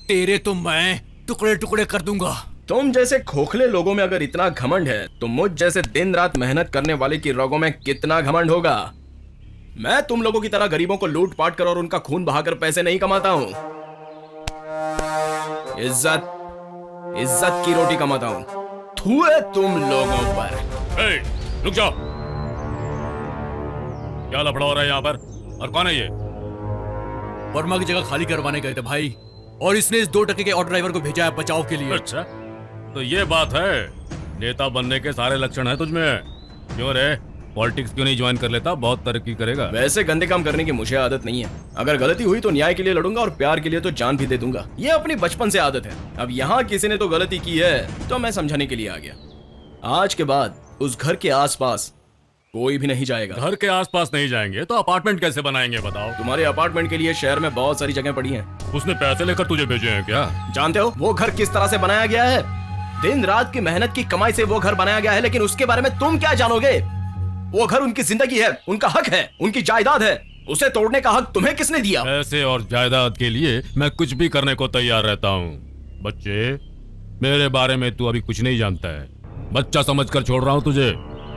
तेरे तो मैं टुकड़े टुकड़े कर दूंगा। तुम जैसे खोखले लोगों में अगर इतना घमंड है तो मुझ जैसे दिन रात मेहनत करने वाले की रगों में कितना घमंड होगा। मैं तुम लोगों की तरह गरीबों को लूट पाट कर और उनका खून बहाकर पैसे नहीं कमाता हूँ। इज्जत की रोटी कमाता हूँ। थू है तुम लोगों पर। रुक जाओ, क्या लफड़ा हो रहा है यहाँ पर? और कौन है ये? वर्मा की जगह खाली करवाने गए थे भाई, और इसने इस 2 टके के ऑटो ड्राइवर को भेजा है बचाव के लिए। अच्छा, तो ये बात है। नेता बनने के सारे लक्षण हैं तुझमें। क्यों रे, पॉलिटिक्स क्यों नहीं ज्वाइन कर लेता? बहुत तरक्की करेगा। वैसे गंदे काम करने की मुझे आदत नहीं है। अगर गलती हुई तो न्याय के लिए लड़ूंगा और प्यार के लिए तो जान भी दे दूंगा। ये अपनी बचपन से आदत है। अब यहाँ किसी ने तो गलती की है तो मैं समझाने के लिए आ गया। आज के बाद उस घर के आसपास कोई भी नहीं जाएगा। घर के आसपास नहीं जाएंगे तो अपार्टमेंट कैसे बनाएंगे बताओ? तुम्हारे अपार्टमेंट के लिए शहर में बहुत सारी जगह पड़ी हैं। उसने पैसे लेकर तुझे भेजे हैं क्या? जानते हो वो घर किस तरह से बनाया गया है? दिन रात की मेहनत की कमाई से वो घर बनाया गया है, लेकिन उसके बारे में तुम क्या जानोगे? वो घर उनकी जिंदगी है, उनका हक है, उनकी जायदाद है। उसे तोड़ने का हक तुम्हें किसने दिया? पैसे और जायदाद के लिए मैं कुछ भी करने को तैयार रहता हूँ। बच्चे, मेरे बारे में तू अभी कुछ नहीं जानता है। बच्चा समझकर छोड़ रहा हूँ तुझे।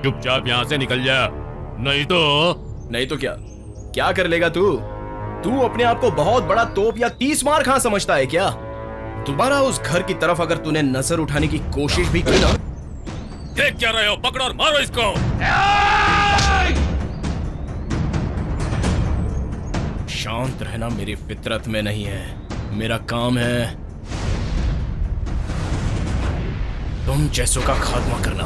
चुपचाप यहाँ से निकल जा, नहीं तो क्या कर लेगा तू? तू अपने आप को बहुत बड़ा तोप या 30 मार खां समझता है क्या? दोबारा उस घर की तरफ अगर तूने नजर उठाने की कोशिश भी की ना। देख क्या रहे हो? पकड़ो और मारो इसको। शांत रहना मेरी फितरत में नहीं है। मेरा काम है तुम जैसों का खात्मा करना।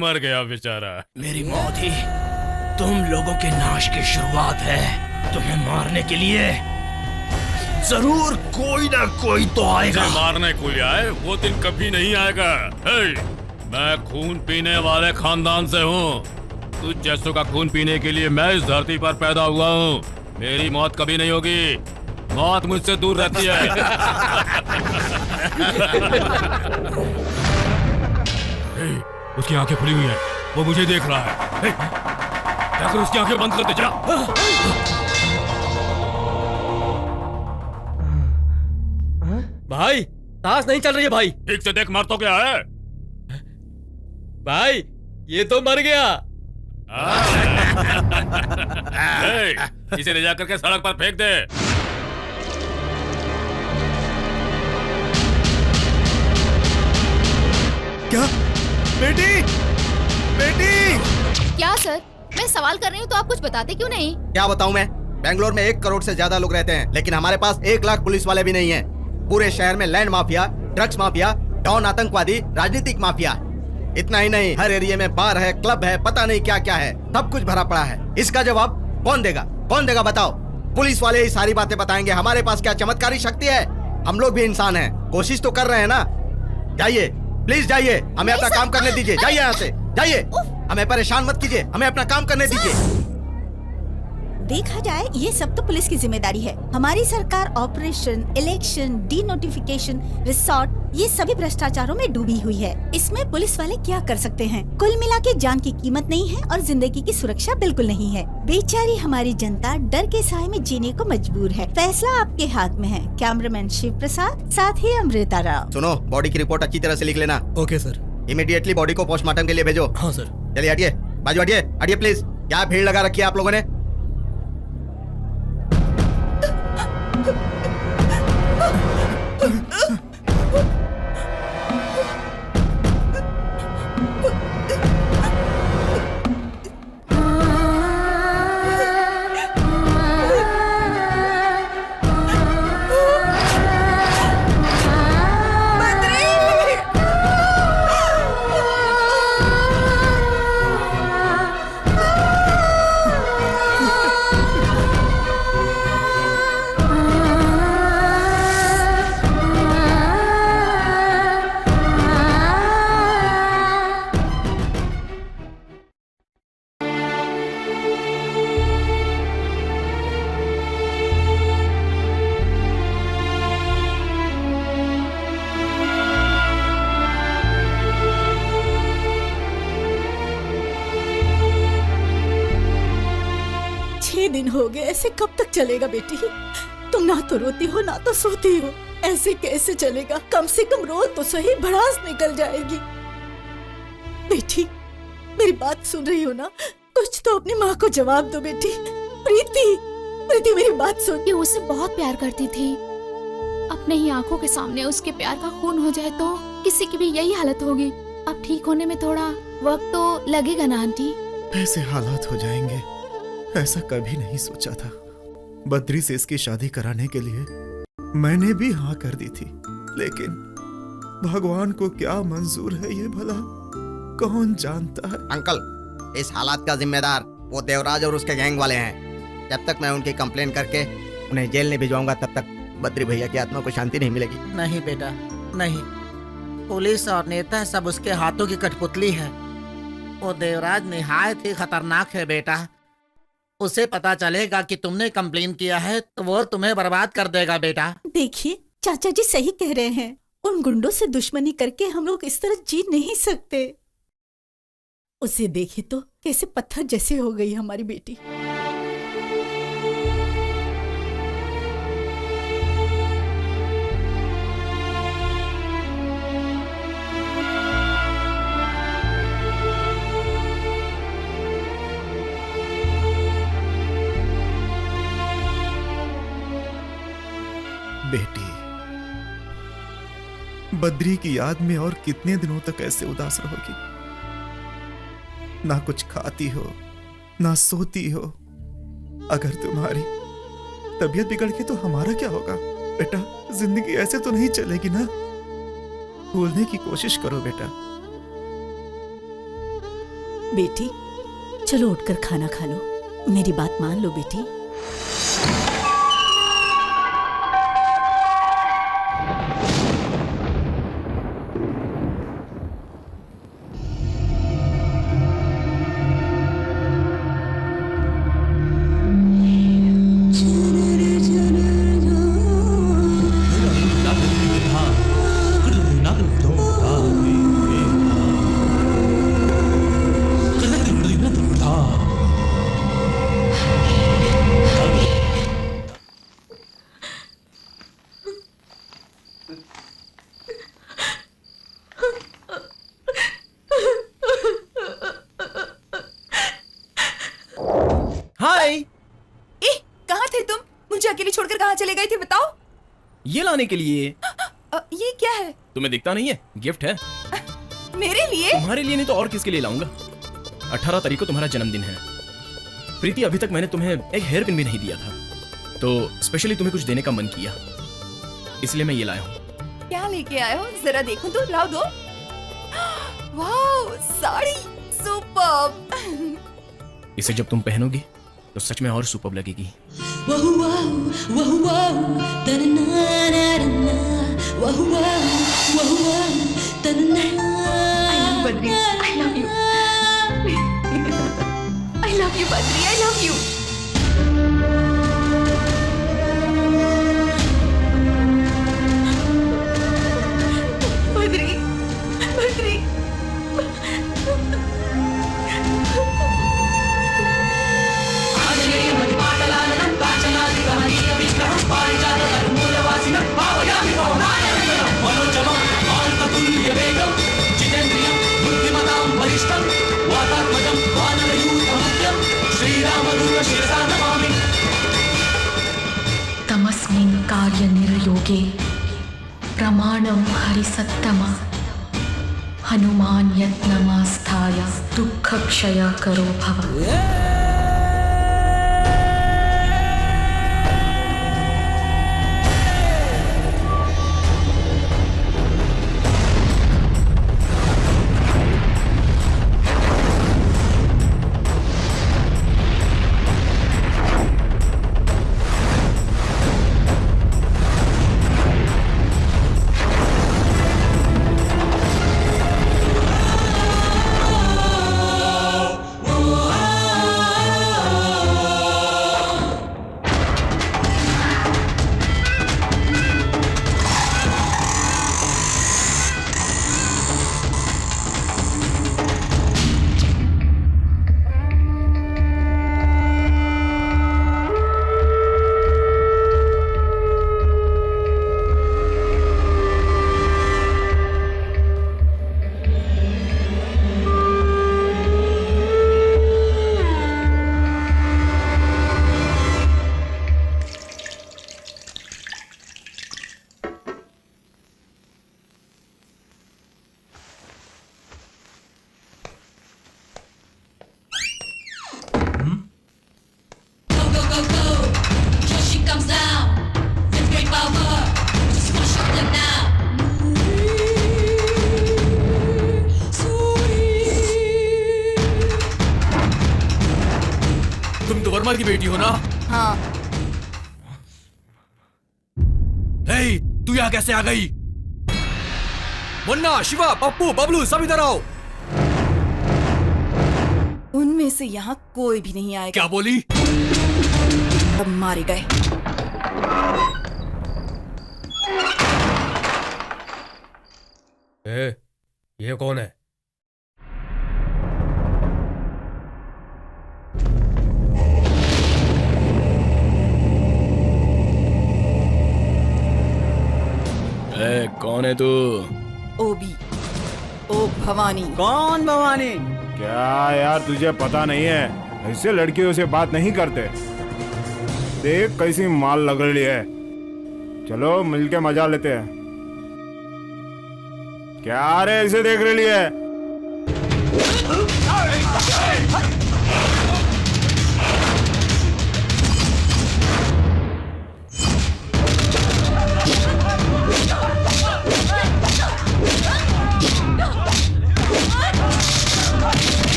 मर गया बेचारा। मेरी मौत ही तुम लोगों के नाश की शुरुआत है। तुम्हें मारने के लिए जरूर कोई ना कोई तो आएगा। मारने कोई आए वो दिन कभी नहीं आएगा। मैं खून पीने वाले खानदान से हूँ। तुझ जैसों का खून पीने के लिए मैं इस धरती पर पैदा हुआ हूँ। मेरी मौत कभी नहीं होगी। मौत मुझसे दूर रहती है। उसकी आंखें खुली हुई हैं। वो मुझे देख रहा है। जाकर उसकी आंखें बंद कर दे जा। भाई सांस नहीं चल रही है भाई। ठीक से देख, मर तो क्या है? भाई ये तो मर गया। इसे ले जाकर के सड़क पर फेंक दे। क्या? बेटी, बेटी! क्या सर, मैं सवाल कर रही हूँ तो आप कुछ बताते क्यों नहीं? क्या बताऊं मैं? बेंगलोर में 1 करोड़ से ज्यादा लोग रहते हैं, लेकिन हमारे पास 1 लाख पुलिस वाले भी नहीं हैं। पूरे शहर में land mafia, drugs mafia, don आतंकवादी, राजनीतिक माफिया। इतना ही नहीं, हर एरिया में बार है, क्लब है, पता नहीं क्या क्या है, सब कुछ भरा पड़ा है। इसका जवाब कौन देगा? कौन देगा बताओ? पुलिस वाले ही सारी बातें बताएंगे। हमारे पास क्या चमत्कारी शक्ति है? हम लोग भी इंसान हैं, कोशिश तो कर रहे हैं ना। जाइए, प्लीज जाइए, हमें अपना काम करने दीजिए। जाइए यहाँ से, जाइए। हमें परेशान मत कीजिए, हमें अपना काम करने दीजिए। देखा जाए ये सब तो पुलिस की जिम्मेदारी है। हमारी सरकार operation, election, D notification, resort, ये सभी भ्रष्टाचारों में डूबी हुई है। इसमें पुलिस वाले क्या कर सकते हैं? कुल मिला के जान की कीमत नहीं है और जिंदगी की सुरक्षा बिल्कुल नहीं है। बेचारी हमारी जनता डर के साए में जीने को मजबूर है। फैसला आपके हाथ में है। कैमरामैन शिव प्रसाद, साथ ही अमृता राव। सुनो, बॉडी की रिपोर्ट अच्छी तरह से लिख लेना। Okay sir. इमीडिएटली बॉडी को पोस्टमार्टम के लिए भेजो। हाँ सर। चलिए हटिए, बाजू हटिए, हटिए प्लीज। क्या भीड़ लगा रखी है आप लोगों ने? दिन हो गए, ऐसे कब तक चलेगा बेटी? तुम ना तो रोती हो ना तो सोती हो, ऐसे कैसे चलेगा? कम से कम रोज तो सही, भड़ास निकल जाएगी। बेटी मेरी बात सुन रही हो ना? कुछ तो अपनी माँ को जवाब दो बेटी। प्रीति, प्रीति मेरी बात सुन। ये उससे बहुत प्यार करती थी। अपने ही आंखों के सामने उसके प्यार का खून हो जाए तो किसी की भी यही हालत होगी। अब ठीक होने में थोड़ा वक्त तो लगेगा ना आंटी। ऐसे हालात हो जाएंगे ऐसा कभी नहीं सोचा था। बद्री से इसकी शादी कराने के लिए मैंने भी हाँ कर दी थी, लेकिन भगवान को क्या मंजूर है ये भला कौन जानता है। अंकल, इस हालात का जिम्मेदार वो देवराज और उसके गैंग वाले हैं। जब तक मैं उनकी कंप्लेन करके उन्हें जेल नहीं भिजवाऊंगा तब तक बद्री भैया की आत्मा को शांति नहीं मिलेगी। नहीं बेटा, नहीं। पुलिस और नेता सब उसके हाथों की कठपुतली है। वो देवराज निहायत ही खतरनाक है बेटा। उसे पता चलेगा कि तुमने कंप्लेन किया है तो वो तुम्हें बर्बाद कर देगा बेटा। देखिए चाचा जी सही कह रहे हैं। उन गुंडों से दुश्मनी करके हम लोग इस तरह जी नहीं सकते। उसे देखिए तो कैसे पत्थर जैसे हो गई हमारी बेटी। बेटी, बद्री की याद में और कितने दिनों तक ऐसे उदास रहोगी? ना कुछ खाती हो ना सोती हो। अगर तुम्हारी तबीयत बिगड़ गई तो हमारा क्या होगा? बेटा, जिंदगी ऐसे तो नहीं चलेगी ना। भूलने की कोशिश करो बेटा। बेटी चलो उठकर खाना खा लो, मेरी बात मान लो बेटी। अकेली छोड़कर कहाँ चले गए थे बताओ? ये लाने के लिए। ये क्या है? तुम्हें दिखता नहीं है? गिफ्ट है। मेरे लिए? तुम्हारे लिए नहीं तो और किसके लिए लाऊंगा? 18 तारीख को तुम्हारा जन्मदिन है प्रीति। अभी तक मैंने तुम्हें एक हेयर पिन भी नहीं दिया था, तो स्पेशली तुम्हें कुछ देने का मन किया, इसलिए मैं ये लाया हूँ। क्या लेके आए हो? जरा देखूं तो, लाओ दो। वाह, साड़ी सुपर्ब। इसे जब तुम पहनोगी तो सच में और सुपर्ब लगेगी। I love you, Badri. I love you. Badri, Badri. तमस्मिन् कार्यनिर्योगे प्रमाणं हरिसत्तम हनुमान् यत्नमास्थाय दुःखक्षयकरो भव। वर्मा की बेटी हो ना? हाँ। हे, तू यहाँ कैसे आ गई? मुन्ना, शिवा, पप्पू, बबलू सब इधर आओ। उनमें से यहाँ कोई भी नहीं आएगा। क्या बोली? अब मारे गए। ये कौन है? कौन है तू? ओबी, ओ भवानी। कौन भवानी? क्या यार तुझे पता नहीं है? ऐसे लड़कियों से बात नहीं करते। देख कैसी माल लग रही है। चलो मिलके मजा लेते हैं। क्या रे ऐसे देख रही है?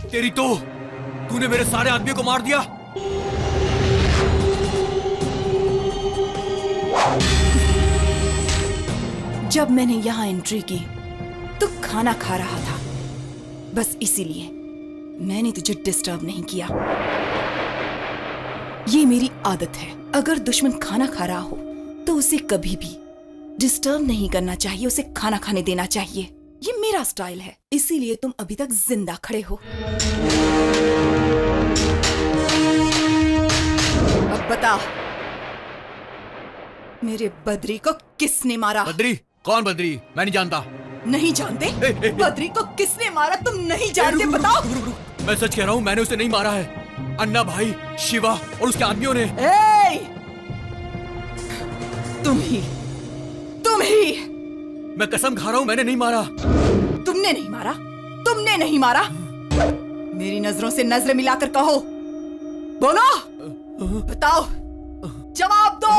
तेरी तो तूने मेरे सारे आदमियों को मार दिया। जब मैंने यहाँ एंट्री की तो खाना खा रहा था, बस इसीलिए मैंने तुझे डिस्टर्ब नहीं किया। ये मेरी आदत है, अगर दुश्मन खाना खा रहा हो तो उसे कभी भी डिस्टर्ब नहीं करना चाहिए, उसे खाना खाने देना चाहिए। ये मेरा स्टाइल है, इसीलिए तुम अभी तक जिंदा खड़े हो। अब बता, मेरे बद्री को किसने मारा? बद्री? कौन बद्री? मैं नहीं जानता। नहीं जानते? बद्री को किसने मारा तुम नहीं जानते? बताओ। मैं सच कह रहा हूँ, मैंने उसे नहीं मारा है। अन्ना भाई, शिवा और उसके आदमियों ने। तुम ही मैं कसम खा रहा हूँ, मैंने नहीं मारा। तुमने नहीं मारा? तुमने नहीं मारा? मेरी नजरों से नजरें मिलाकर कहो, बोलो, बताओ, जवाब दो।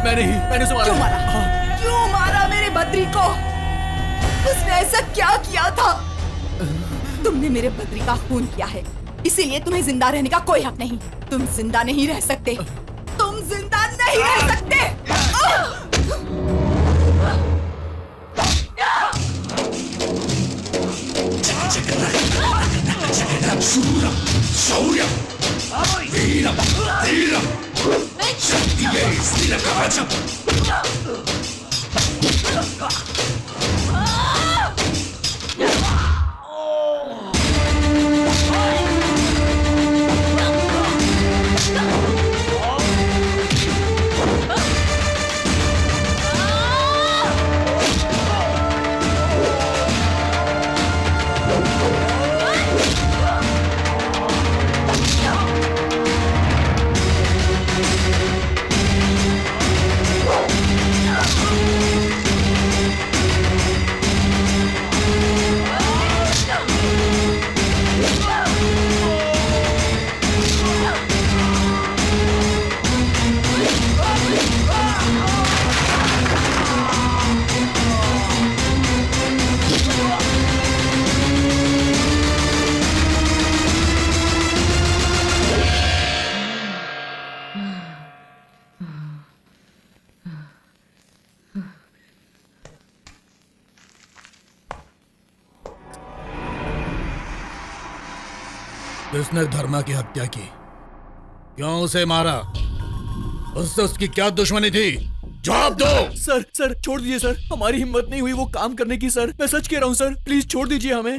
मैंने उसे मारा। क्यों मारा? क्यों मारा मेरे बद्री को? उसने ऐसा क्या किया था? तुमने मेरे बद्री का खून किया है, इसीलिए तुम्हें जिंदा रहने का कोई हक नहीं। तुम जिंदा नहीं रह सकते, तुम जिंदा नहीं रह सकते। किसने धर्मा की हत्या की? क्यों उसे मारा? उससे उसकी क्या दुश्मनी थी? जवाब दो। सर छोड़ दीजिए सर, हमारी हिम्मत नहीं हुई वो काम करने की सर। मैं सच कह रहा हूँ सर, प्लीज छोड़ दीजिए हमें।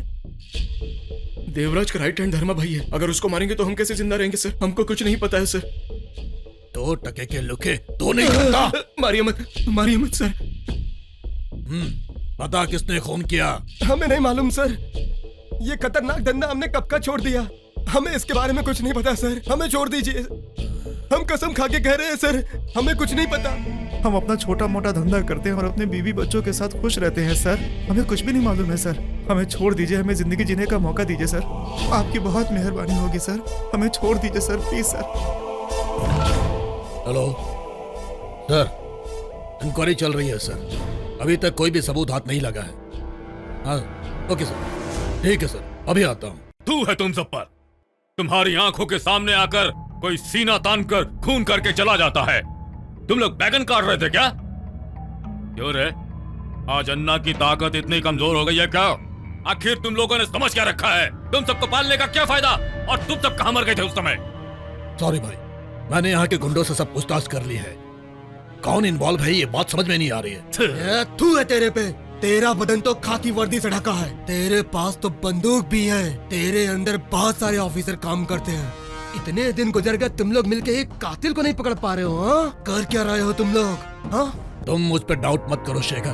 देवराज का राइट हैंड धर्मा भाई है, अगर उसको मारेंगे तो हम कैसे जिंदा रहेंगे सर? हमको कुछ नहीं पता है सर। 2 टके के लुके तो नहीं करता। मारिए मत सर। पता किसने खून किया? हमें नहीं मालूम सर, ये खतरनाक धंधा हमने कब का छोड़ दिया। हमें इसके बारे में कुछ नहीं पता सर, हमें छोड़ दीजिए। हम कसम खा के कह रहे हैं सर, हमें कुछ नहीं पता। हम अपना छोटा मोटा धंधा करते हैं और अपने बीवी बच्चों के साथ खुश रहते हैं सर। हमें कुछ भी नहीं मालूम है सर, हमें छोड़ दीजिए, हमें जिंदगी जीने का मौका दीजिए सर। आपकी बहुत मेहरबानी होगी सर, हमें छोड़ दीजिए sir, please sir. Hello sir, inquiry चल रही है सर, अभी तक कोई भी सबूत हाथ नहीं लगा है। हाँ ओके सर, ठीक है सर, अभी आता हूँ। तू है तुम सब पर, तुम्हारी आंखों के सामने आकर कोई सीना तान कर खून करके चला जाता है। तुम लोग बैगन काट रहे थे क्या? क्यों रे, आज अन्ना की ताकत इतनी कमजोर हो गई है क्या? आखिर तुम लोगों ने समझ क्या रखा है? तुम सबको पालने का क्या फायदा? और तुम सब कहां मर गए थे उस समय? सॉरी भाई, मैंने यहाँ के गुंडों से सब पूछताछ कर ली है। कौन इन्वॉल्व है ये बात समझ में नहीं आ रही है। तू है तेरे पे, तेरा बदन तो खाकी वर्दी से ढका है, तेरे पास तो बंदूक भी है, तेरे अंदर बहुत सारे ऑफिसर काम करते हैं। इतने दिन गुजर गए, तुम लोग मिलके एक कातिल को नहीं पकड़ पा रहे हो। हाँ? कर क्या रहे हो तुम लोग? हाँ? तुम मुझ पे डाउट मत करो शेखर,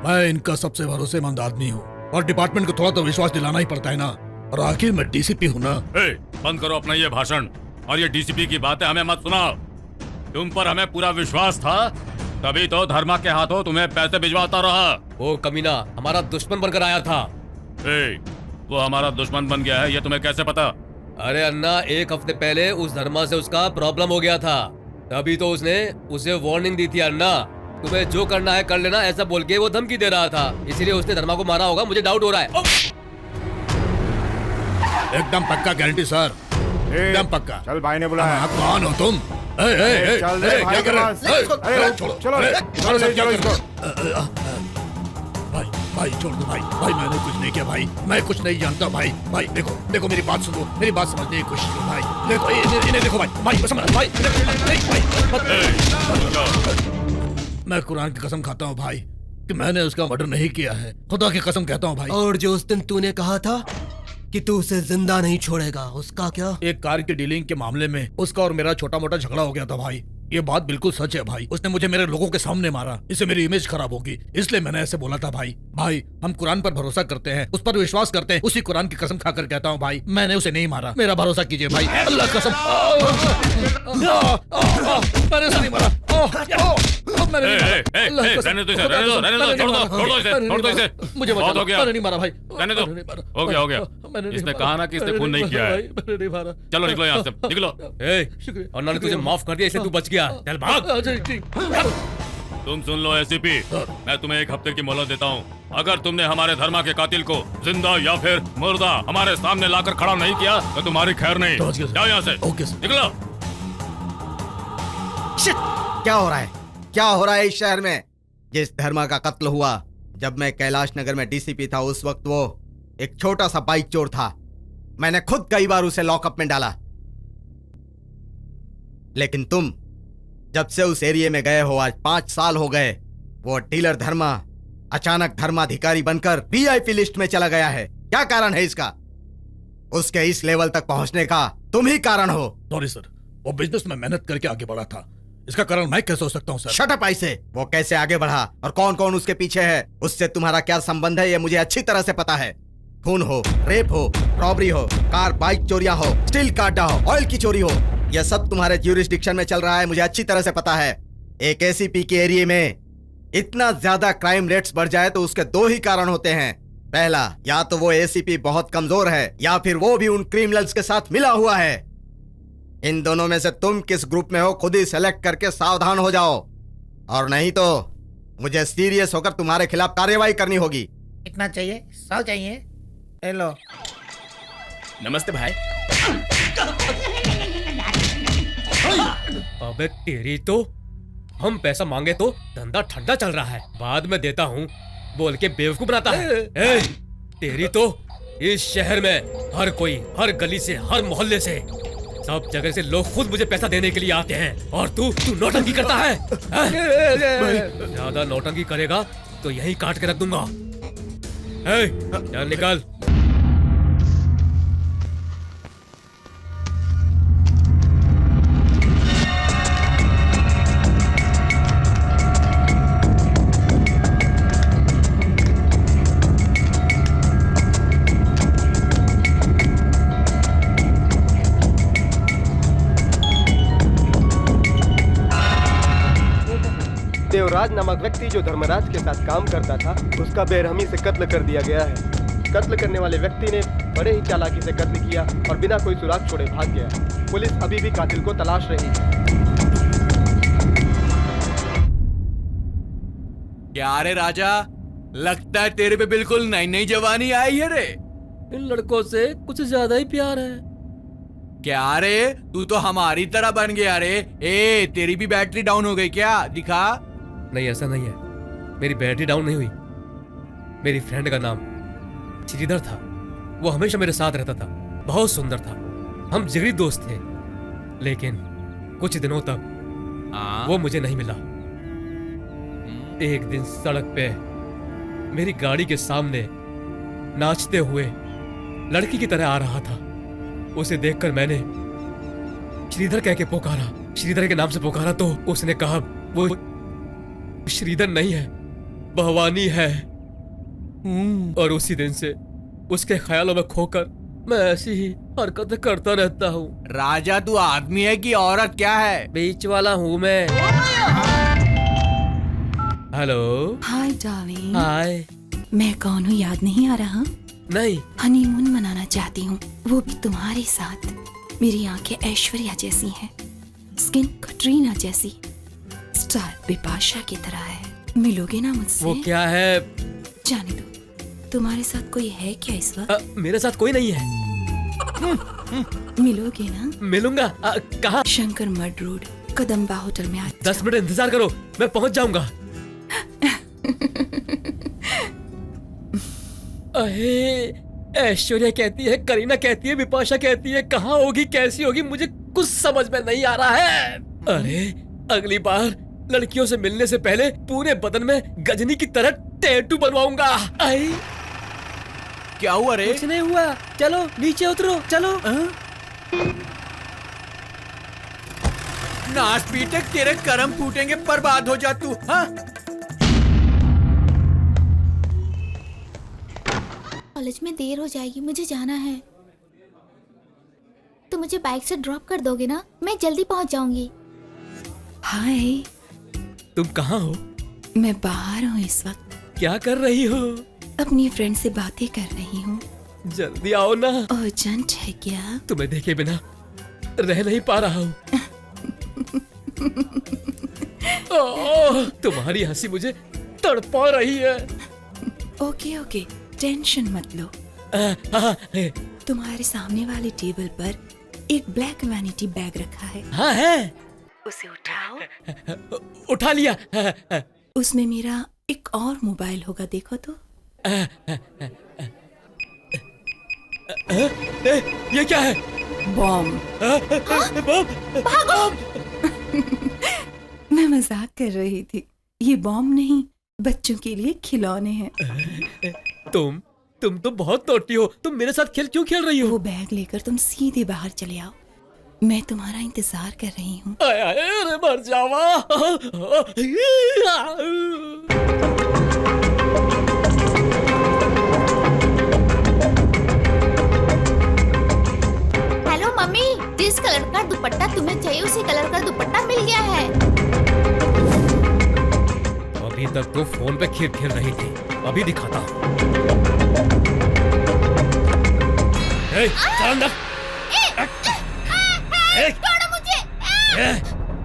मैं इनका सबसे भरोसेमंद आदमी हूँ और डिपार्टमेंट को थोड़ा तो विश्वास दिलाना ही पड़ता है ना, और आखिर मैं डीसीपी हूँ ना। बंद करो अपना ये भाषण, और ये डीसीपी की बातें हमें मत सुनाओ। तुम पर हमें पूरा विश्वास था, तभी तो धर्मा के हाथों तुम्हें पैसे भिजवाता रहा। वो कमीना हमारा दुश्मन बनकर आया था। वो हमारा दुश्मन बन गया है, ये तुम्हें कैसे पता? अरे अन्ना, 1 हफ्ते पहले उस धर्मा से उसका प्रॉब्लम हो गया था, तभी तो उसने उसे वार्निंग दी थी। अन्ना, तुम्हें जो करना है कर लेना, ऐसा बोल के वो धमकी दे रहा था, इसीलिए उसने धर्मा को मारा होगा, मुझे डाउट हो रहा है। एकदम पक्का गारंटी सर, एकदम पक्का। चल भाई ने बुलाया। कौन हो तुम? चल रे भाई के पास। अरे छोड़ो, चलो रे, चलो इसको। भाई छोड़ दो भाई, मैंने कुछ नहीं किया भाई, मैं कुछ नहीं जानता भाई। भाई देखो मेरी बात सुनो, मेरी बात समझने की कोशिश करो भाई। देखो इन्हें देखो भाई समझ भाई, मैं कुरान की कसम खाता हूँ भाई कि मैंने उसका मर्डर नहीं किया है, खुदा की कसम कहता हूँ भाई। और जो उस दिन तूने कहा था कि तू उसे जिंदा नहीं छोड़ेगा, उसका क्या? एक कार की डीलिंग के मामले में उसका और मेरा छोटा मोटा झगड़ा हो गया था भाई। ये बात बिल्कुल सच है भाई, उसने मुझे मेरे लोगों के सामने मारा, इससे मेरी इमेज खराब होगी, इसलिए मैंने ऐसे बोला था भाई। हम कुरान पर भरोसा करते हैं, उस पर विश्वास करते हैं, उसी कुरान की कसम खाकर कहता हूँ भाई, मैंने उसे नहीं मारा, मेरा भरोसा कीजिए भाई, अल्लाह कसम। मैंने उसे नहीं मारा। मुझे बहुत हो गया, मैंने नहीं मारा भाई, हो गया। इसने कहा ना कि इसने खून नहीं किया है। चलो निकलो यहाँ से, निकलो। अल्लाह ने तुझे माफ कर दिया, इसलिए तू बच गया। चल भाग। तुम सुन लो एसीपी, मैं तुम्हें 1 हफ्ते की मोहलत देता हूँ। अगर तुमने हमारे धर्मा के कातिल को जिंदा या फिर मुर्दा हमारे सामने लाकर खड़ा नहीं किया तो तुम्हारी खैर नहीं। जाओ यहाँ से, निकलो। क्या हो रहा है, क्या हो रहा है इस शहर में? जिस धर्मा का कत्ल हुआ, जब मैं कैलाश नगर में डीसीपी था, उस वक्त वो एक छोटा सा बाइक चोर था। मैंने खुद कई बार उसे लॉकअप में डाला, लेकिन तुम जब से उस एरिया में गए हो, आज 5 साल हो गए, वो डीलर धर्मा अचानक धर्माधिकारी बनकर वीआईपी लिस्ट में चला गया है। क्या कारण है इसका? उसके इस लेवल तक पहुंचने का तुम ही कारण हो। सॉरी सर, वो बिजनेस में मेहनत करके आगे बढ़ा था, इसका कारण मैं कैसे हो सकता हूँ सर? शट अप ऐसे। वो कैसे आगे बढ़ा और कौन कौन उसके पीछे है, उससे तुम्हारा क्या संबंध है, ये मुझे अच्छी तरह से पता है। खून हो, रेप हो, रॉबरी हो, कार बाइक चोरियां हो, स्टील काटा हो, ऑयल की चोरी हो, यह सब तुम्हारे ज्यूरिसडिक्शन में चल रहा है, मुझे अच्छी तरह से पता है। एक एसीपी के एरिया में इतना ज्यादा क्राइम रेट्स बढ़ जाए तो उसके 2 ही कारण होते हैं। पहला, या तो वो एसीपी बहुत कमजोर है या फिर वो भी उन क्रिमिनल्स के साथ मिला हुआ है। इन दोनों में से तुम किस ग्रुप में हो, खुद ही सेलेक्ट करके सावधान हो जाओ, और नहीं तो मुझे सीरियस होकर तुम्हारे खिलाफ कार्रवाई करनी होगी। कितना चाहिए? 100 चाहिए? ले लो। नमस्ते भाई। अबे तेरी तो, हम पैसा मांगे तो धंधा ठंडा चल रहा है, बाद में देता हूँ बोल के बेवकूफ बनाता है। तेरी तो, इस शहर में हर कोई, हर गली से, हर मोहल्ले से, सब जगह से लोग खुद मुझे पैसा देने के लिए आते हैं, और तू नौटंकी करता है। ज्यादा नौटंकी करेगा तो यहीं काट के रख दूंगा। चल निकल। देवराज नामक व्यक्ति जो धर्मराज के साथ काम करता था, उसका बेरहमी से कत्ल कर दिया गया है। कत्ल करने वाले व्यक्ति ने बड़े ही चालाकी से कत्ल किया और बिना कोई सुराग छोड़े भाग गया। पुलिस अभी भी कातिल को तलाश रही है। क्या रे राजा, लगता है तेरे पे बिल्कुल नई नई जवानी आई है रे। इन लड़कों से कुछ ज्यादा ही प्यार है। क्या रे, तू तो हमारी तरह बन गया रे। ए, तेरी भी बैटरी डाउन हो गई क्या? दिखा। नहीं, ऐसा नहीं है, मेरी बैटरी डाउन नहीं हुई। मेरी फ्रेंड का नाम श्रीधर था, वो हमेशा मेरे साथ रहता था, बहुत सुंदर था, हम जिगरी दोस्त थे, लेकिन कुछ दिनों तक वो मुझे नहीं मिला। एक दिन सड़क पे मेरी गाड़ी के सामने नाचते हुए लड़की की तरह आ रहा था। उसे देखकर मैंने श्रीधर कह के पुकारा, श्रीधर के नाम से पुकारा, तो उसने कहा वो श्रीधर नहीं है, भवानी है। और उसी दिन से उसके ख्यालों में खोकर मैं ऐसी ही हरकत करता रहता हूँ। राजा, तू आदमी है कि औरत? क्या है? बीच वाला हूँ मैं। हेलो। Hi darling. हाय। मैं कौन हूँ याद नहीं आ रहा? नहीं। हनीमून मनाना चाहती हूँ, वो भी तुम्हारे साथ। मेरी आंखें ऐश्वर्या जैसी हैं, स्किन कटरीना जैसी, स्टाइल बिपाशा की तरह है। मिलोगे ना मुझसे? वो क्या है? जाने दो। तुम्हारे साथ कोई है क्या इस वक्त? मेरे साथ कोई नहीं है। मिलोगे ना? मिलूंगा। कहाँ? Shankar mud road, Kadamba hotel में। 10 मिनट इंतजार करो, मैं पहुंच जाऊंगा। अहे, ऐश्वर्या कहती है, करीना कहती है, विपाशा कहती है, कहाँ होगी, कैसी होगी, मुझे कुछ समझ में नहीं आ रहा है। अरे अगली बार लड़कियों से मिलने से पहले पूरे बदन में गजनी की तरह टैटू बनवाऊंगा। क्या हुआ रे? कुछ नहीं हुआ, चलो नीचे उतरो, चलो। नाच पीटे तेरे कर्म फूटेंगे, बर्बाद हो जा तू। हाँ? कॉलेज में देर हो जाएगी, मुझे जाना है। तो मुझे बाइक से ड्रॉप कर दोगे ना? मैं जल्दी पहुंच जाऊंगी। हाय, तुम कहाँ हो? मैं बाहर हूँ इस वक्त। क्या कर रही हो? अपनी फ्रेंड से बातें कर रही हूँ। जल्दी आओ ना। अर्जेंट है क्या? तुम्हें देखे बिना रह नहीं पा रहा हूँ। तुम्हारी हंसी मुझे तड़पा रही है। ओके ओके, टेंशन मत लो। तुम्हारे सामने वाले टेबल पर एक ब्लैक वैनिटी बैग रखा है। हाँ है। उसे उठाओ। उठा लिया। उसमें मेरा एक और मोबाइल होगा, देखो तो। ये क्या है? बॉम्ब। बॉम्ब। मैं मजाक कर रही थी। ये बॉम्ब नहीं, बच्चों के लिए खिलौने हैं। तुम तो बहुत तोटी हो। तुम मेरे साथ खेल क्यों खेल रही हो? वो बैग लेकर तुम सीधे बाहर चले आओ, मैं तुम्हारा इंतजार कर रही हूँ। अरे मर जावा। हेलो मम्मी, जिस कलर का दुपट्टा तुम्हें चाहिए उसी कलर का दुपट्टा मिल गया है। अभी तक तो फोन पे खेल खेल रही थी, अभी दिखाता हूँ।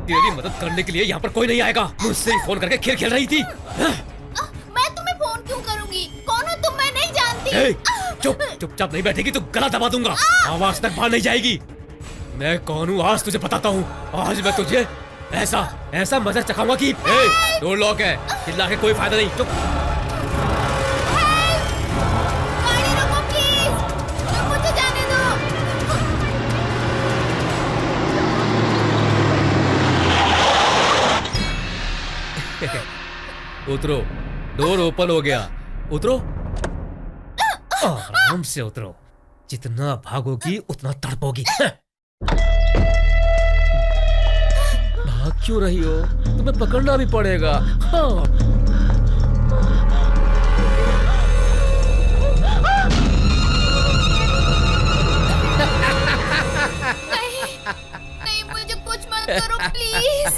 तेरी मदद करने के लिए यहाँ पर कोई नहीं आएगा। मुझसे ही फोन करके खेल खेल रही थी। मैं तुम्हें फोन क्यों करूंगी? कौन हो तुम? मैं नहीं जानती। चुपचाप नहीं बैठेगी तो गला दबा दूंगा, आवाज तक बाहर नहीं जाएगी। मैं कौन हूँ आज तुझे बताता हूँ। आज मैं तुझे ऐसा मजा चखाऊंगा कि डोर लॉक है, चिल्ला के कोई फायदा नहीं। चुप। गाड़ी रोको प्लीज, मुझे जाने दो। उतरो, डोर ओपन हो गया। उतरो, आराम से उतरो। जितना भागोगी उतना तड़पोगी। भाग क्यों रही हो? तुम्हें पकड़ना भी पड़ेगा। हाँ। नहीं, मुझे कुछ मत करो प्लीज।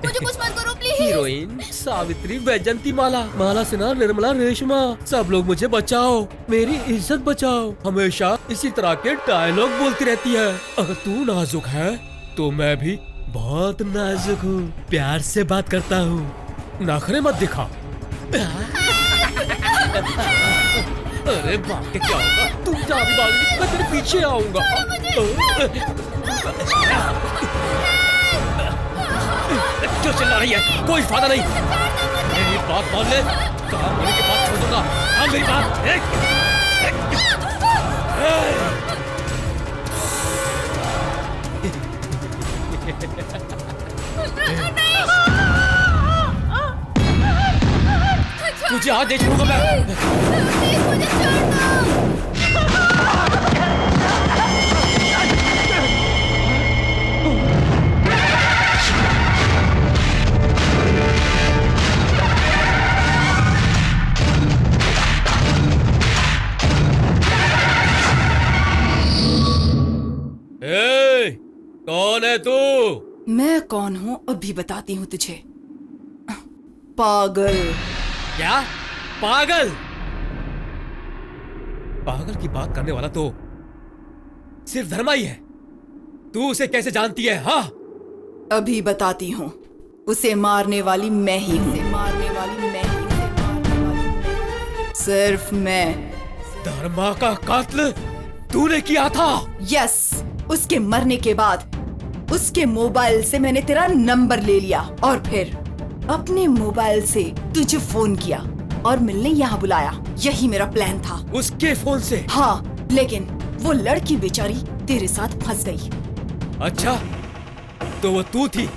मुझे कुछ मत करो प्लीज। हीरोइन सावित्री, वैजंती, माला सिन्हा, निर्मला, रेशमा, सब लोग मुझे बचाओ, मेरी इज्जत बचाओ। हमेशा इसी तरह के डायलॉग बोलती रहती है। अगर तू नाजुक है तो मैं भी बहुत नाजुक हूँ। प्यार से बात करता हूँ, नखरे मत दिखा। अरे भाग के क्या होगा? तुम जहाँ भी भागेगी मैं तेरे पीछे आऊंगा। क्यों चिल्ला रही है? कोई फायदा नहीं। मेरी बात मान ले, काम होने के बाद छोड़ दूंगा। हाँ मेरी बात। तुझे आज नहीं छोड़ूंगा मैं। मुझे छोड़ दो। कौन है तू? मैं कौन हूँ अभी बताती हूँ तुझे। पागल। क्या? पागल? पागल की बात करने वाला तो सिर्फ धर्मा ही है। तू उसे कैसे जानती है? हाँ, अभी बताती हूँ। उसे मारने वाली मैं ही हूँ। सिर्फ मैं। धर्मा का कत्ल तूने किया था? यस, उसके मरने के बाद उसके मोबाइल से मैंने तेरा नंबर ले लिया और फिर अपने मोबाइल से तुझे फोन किया और मिलने यहाँ बुलाया। यही मेरा प्लान था। उसके फोन से? हाँ, लेकिन वो लड़की बेचारी तेरे साथ फंस गई। अच्छा, तो वो तू थी?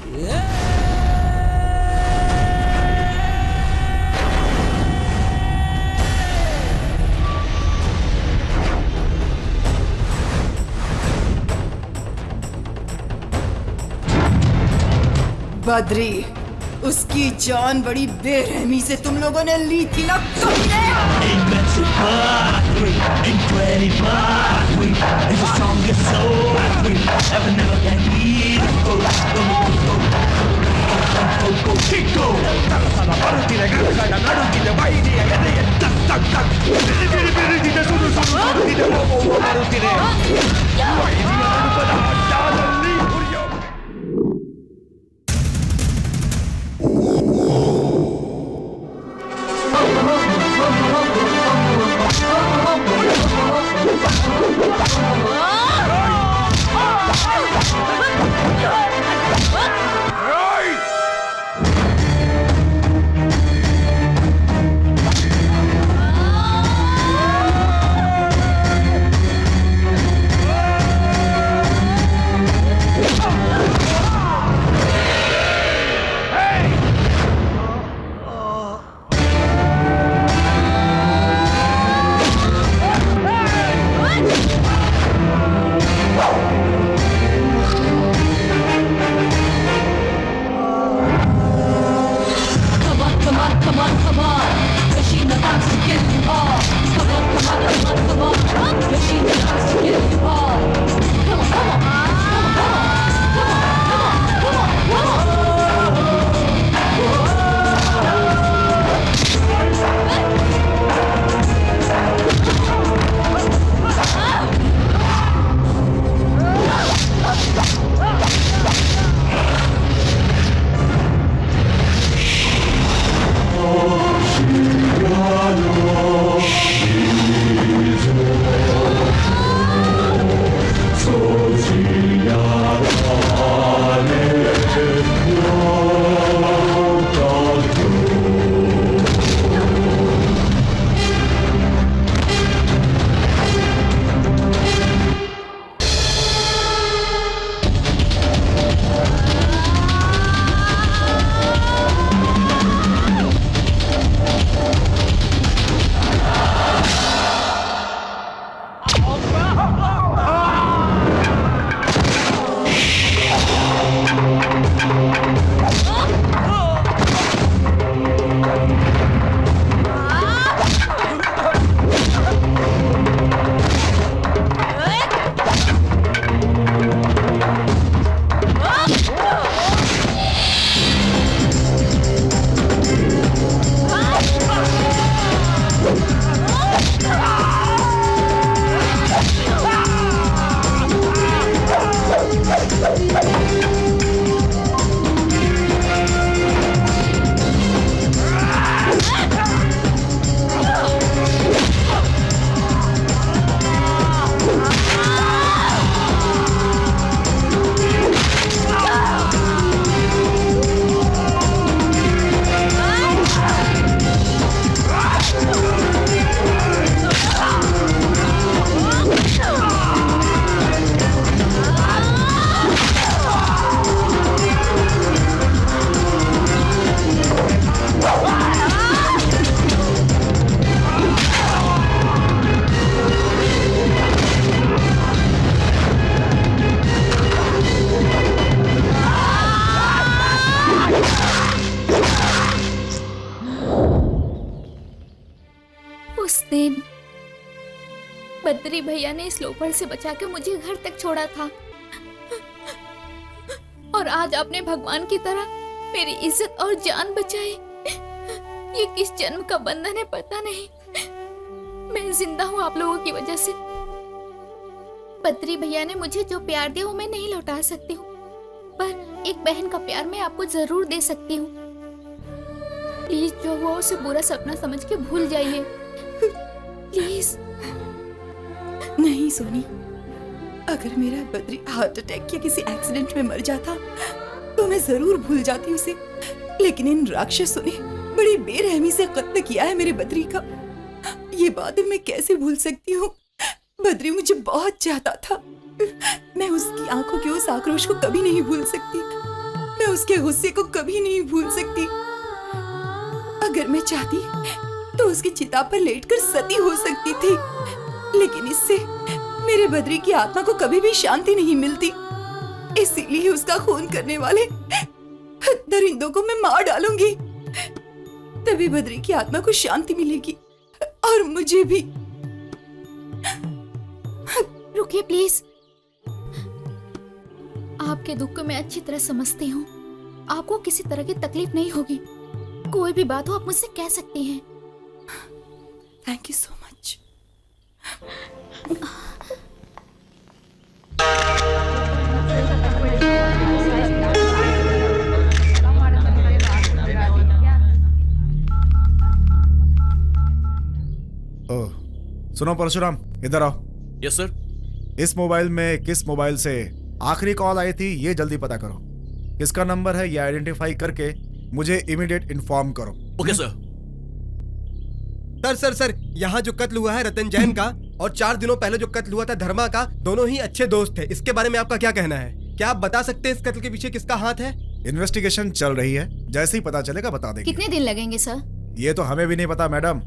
बद्री, उसकी जान बड़ी बेरहमी से तुम लोगों ने ली थी ना बद्री भैया ने इस लोफर से बचा के मुझे घर तक छोड़ा था और आज आपने भगवान की तरह मेरी इज्जत और जान बचाई। ये किस जन्म का बंधन है पता नहीं। मैं जिंदा हूँ आप लोगों की वजह से। बद्री भैया ने मुझे जो प्यार दिया वो मैं नहीं लौटा सकती हूँ, पर एक बहन का प्यार मैं आपको जरूर दे सकती हूँ। प्लीज जो हुआ उसे बुरा सपना समझ के भूल जाइए, प्लीज। नहीं सोनी, अगर मेरा बद्री हार्ट अटैक या किसी एक्सीडेंट में मर जाता तो मैं जरूर भूल जाती उसे, लेकिन इन राक्षसों ने बड़ी बेरहमी से कत्ल किया है मेरे बद्री का। ये बात मैं कैसे भूल सकती हूँ? बद्री मुझे बहुत चाहता था। मैं उसकी आंखों के उस आक्रोश को कभी नहीं भूल सकती, मैं उसके गुस्से को कभी नहीं भूल सकती। अगर मैं चाहती तो उसकी चिता पर लेटकर सती हो सकती थी, लेकिन इससे मेरे बद्री की आत्मा को कभी भी शांति नहीं मिलती। इसीलिए उसका खून करने वाले दरिंदों को मैं मार डालूंगी, तभी बद्री की आत्मा को शांति मिलेगी और मुझे भी। रुकिए प्लीज, आपके दुख को मैं अच्छी तरह समझती हूँ। आपको किसी तरह की तकलीफ नहीं होगी। कोई भी बात हो आप मुझसे कह सकती हैं। Thank you so much. सुनो परशुराम, इधर आओ। Yes sir. इस मोबाइल में किस मोबाइल से आखिरी कॉल आई थी ये जल्दी पता करो। किसका नंबर है ये आइडेंटिफाई करके मुझे इमीडिएट इन्फॉर्म करो। Okay sir. सर यहाँ जो कत्ल हुआ है रतन जैन का और 4 दिनों पहले जो कत्ल हुआ था धर्मा का, दोनों ही अच्छे दोस्त थे। इसके बारे में आपका क्या कहना है? क्या आप बता सकते हैं इस कत्ल के पीछे किसका हाथ है? इन्वेस्टिगेशन चल रही है, जैसे ही पता चलेगा बता देंगे। कितने दिन लगेंगे सर? ये तो हमें भी नहीं पता मैडम।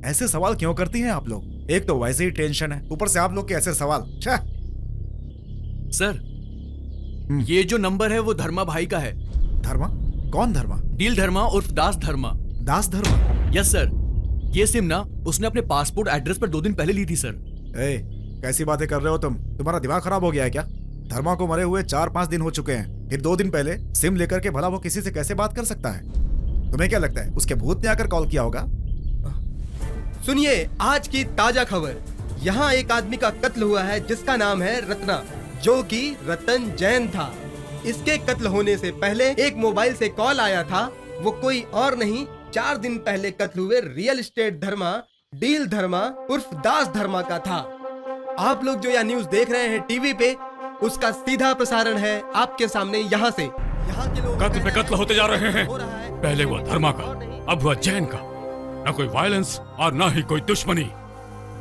ऐसे सवाल क्यों करती हैं आप लोग? एक तो वैसे ही टेंशन है, ऊपर से आप लोग के ऐसे सवाल। सर, ये जो नंबर है वो धर्मा भाई का है। धर्मा? कौन धर्मा? डील धर्मा उर्फ दास धर्मा। दास धर्मा? Yes sir. ये सिम ना उसने अपने पासपोर्ट एड्रेस पर 2 दिन पहले ली थी सर। कैसी बातें कर रहे हो तुम? तुम्हारा दिमाग खराब हो गया है क्या? धर्मा को मरे हुए 4-5 दिन हो चुके हैं, फिर 2 दिन पहले सिम लेकर के भला वो किसी से कैसे बात कर सकता है? तुम्हें क्या लगता है उसके भूत ने आकर कॉल किया होगा? सुनिए आज की ताजा खबर। यहाँ एक आदमी का कत्ल हुआ है जिसका नाम है रत्ना, जो कि रतन जैन था। इसके कत्ल होने से पहले एक मोबाइल से कॉल आया था। वो कोई और नहीं, 4 दिन पहले कत्ल हुए रियल एस्टेट धर्मा, डील धर्मा उर्फ दास धर्मा का था। आप लोग जो यह न्यूज देख रहे हैं टीवी पे, उसका सीधा प्रसारण है आपके सामने यहाँ से। यहाँ के लोग कत्ल पे कत्ल होते जा रहे हैं। पहले हुआ धर्मा का, अब हुआ जैन का। न कोई वायलेंस और न ही कोई दुश्मनी।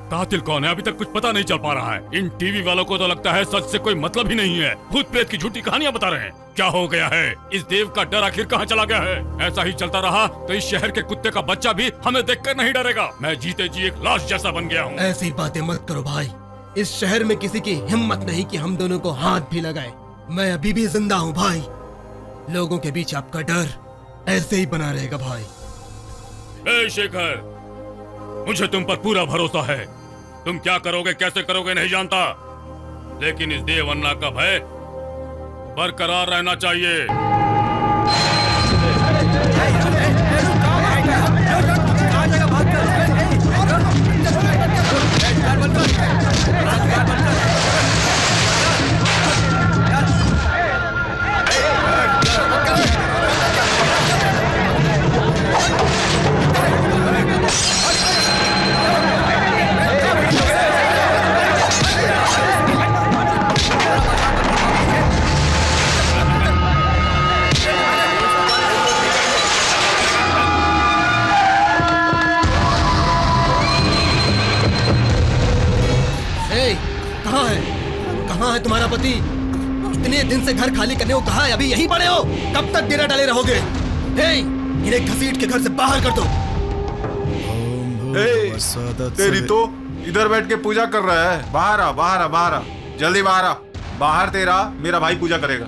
कातिल कौन है अभी तक कुछ पता नहीं चल पा रहा है। इन टीवी वालों को तो लगता है सच से कोई मतलब ही नहीं है, भूत प्रेत की झूठी कहानियां बता रहे हैं। क्या हो गया है? इस देव का डर आखिर कहाँ चला गया है? ऐसा ही चलता रहा तो इस शहर के कुत्ते का बच्चा भी हमें देखकर नहीं डरेगा। मैं जीते जी एक लाश जैसा बन गया हूँ। ऐसी बातें मत करो भाई। इस शहर में किसी की हिम्मत नहीं कि हम दोनों को हाथ भी लगाए। मैं अभी भी जिंदा हूँ भाई। लोगों के बीच आपका डर ऐसे ही बना रहेगा भाई। ए शेखर, मुझे तुम पर पूरा भरोसा है। तुम क्या करोगे कैसे करोगे नहीं जानता, लेकिन इस देवन्ना का भय बरकरार रहना चाहिए। कहाँ है तुम्हारा पति? इतने दिन से घर खाली करने को कहा है, अभी यहीं पड़े हो? कब तक डेरा डाले रहोगे? इन्हें घसीट के घर से बाहर कर दो। तेरी तो इधर बैठ के पूजा कर रहा है। बाहर आ, बाहर आ, बाहर आ, जल्दी बाहर आ। बाहर तेरा मेरा भाई पूजा करेगा।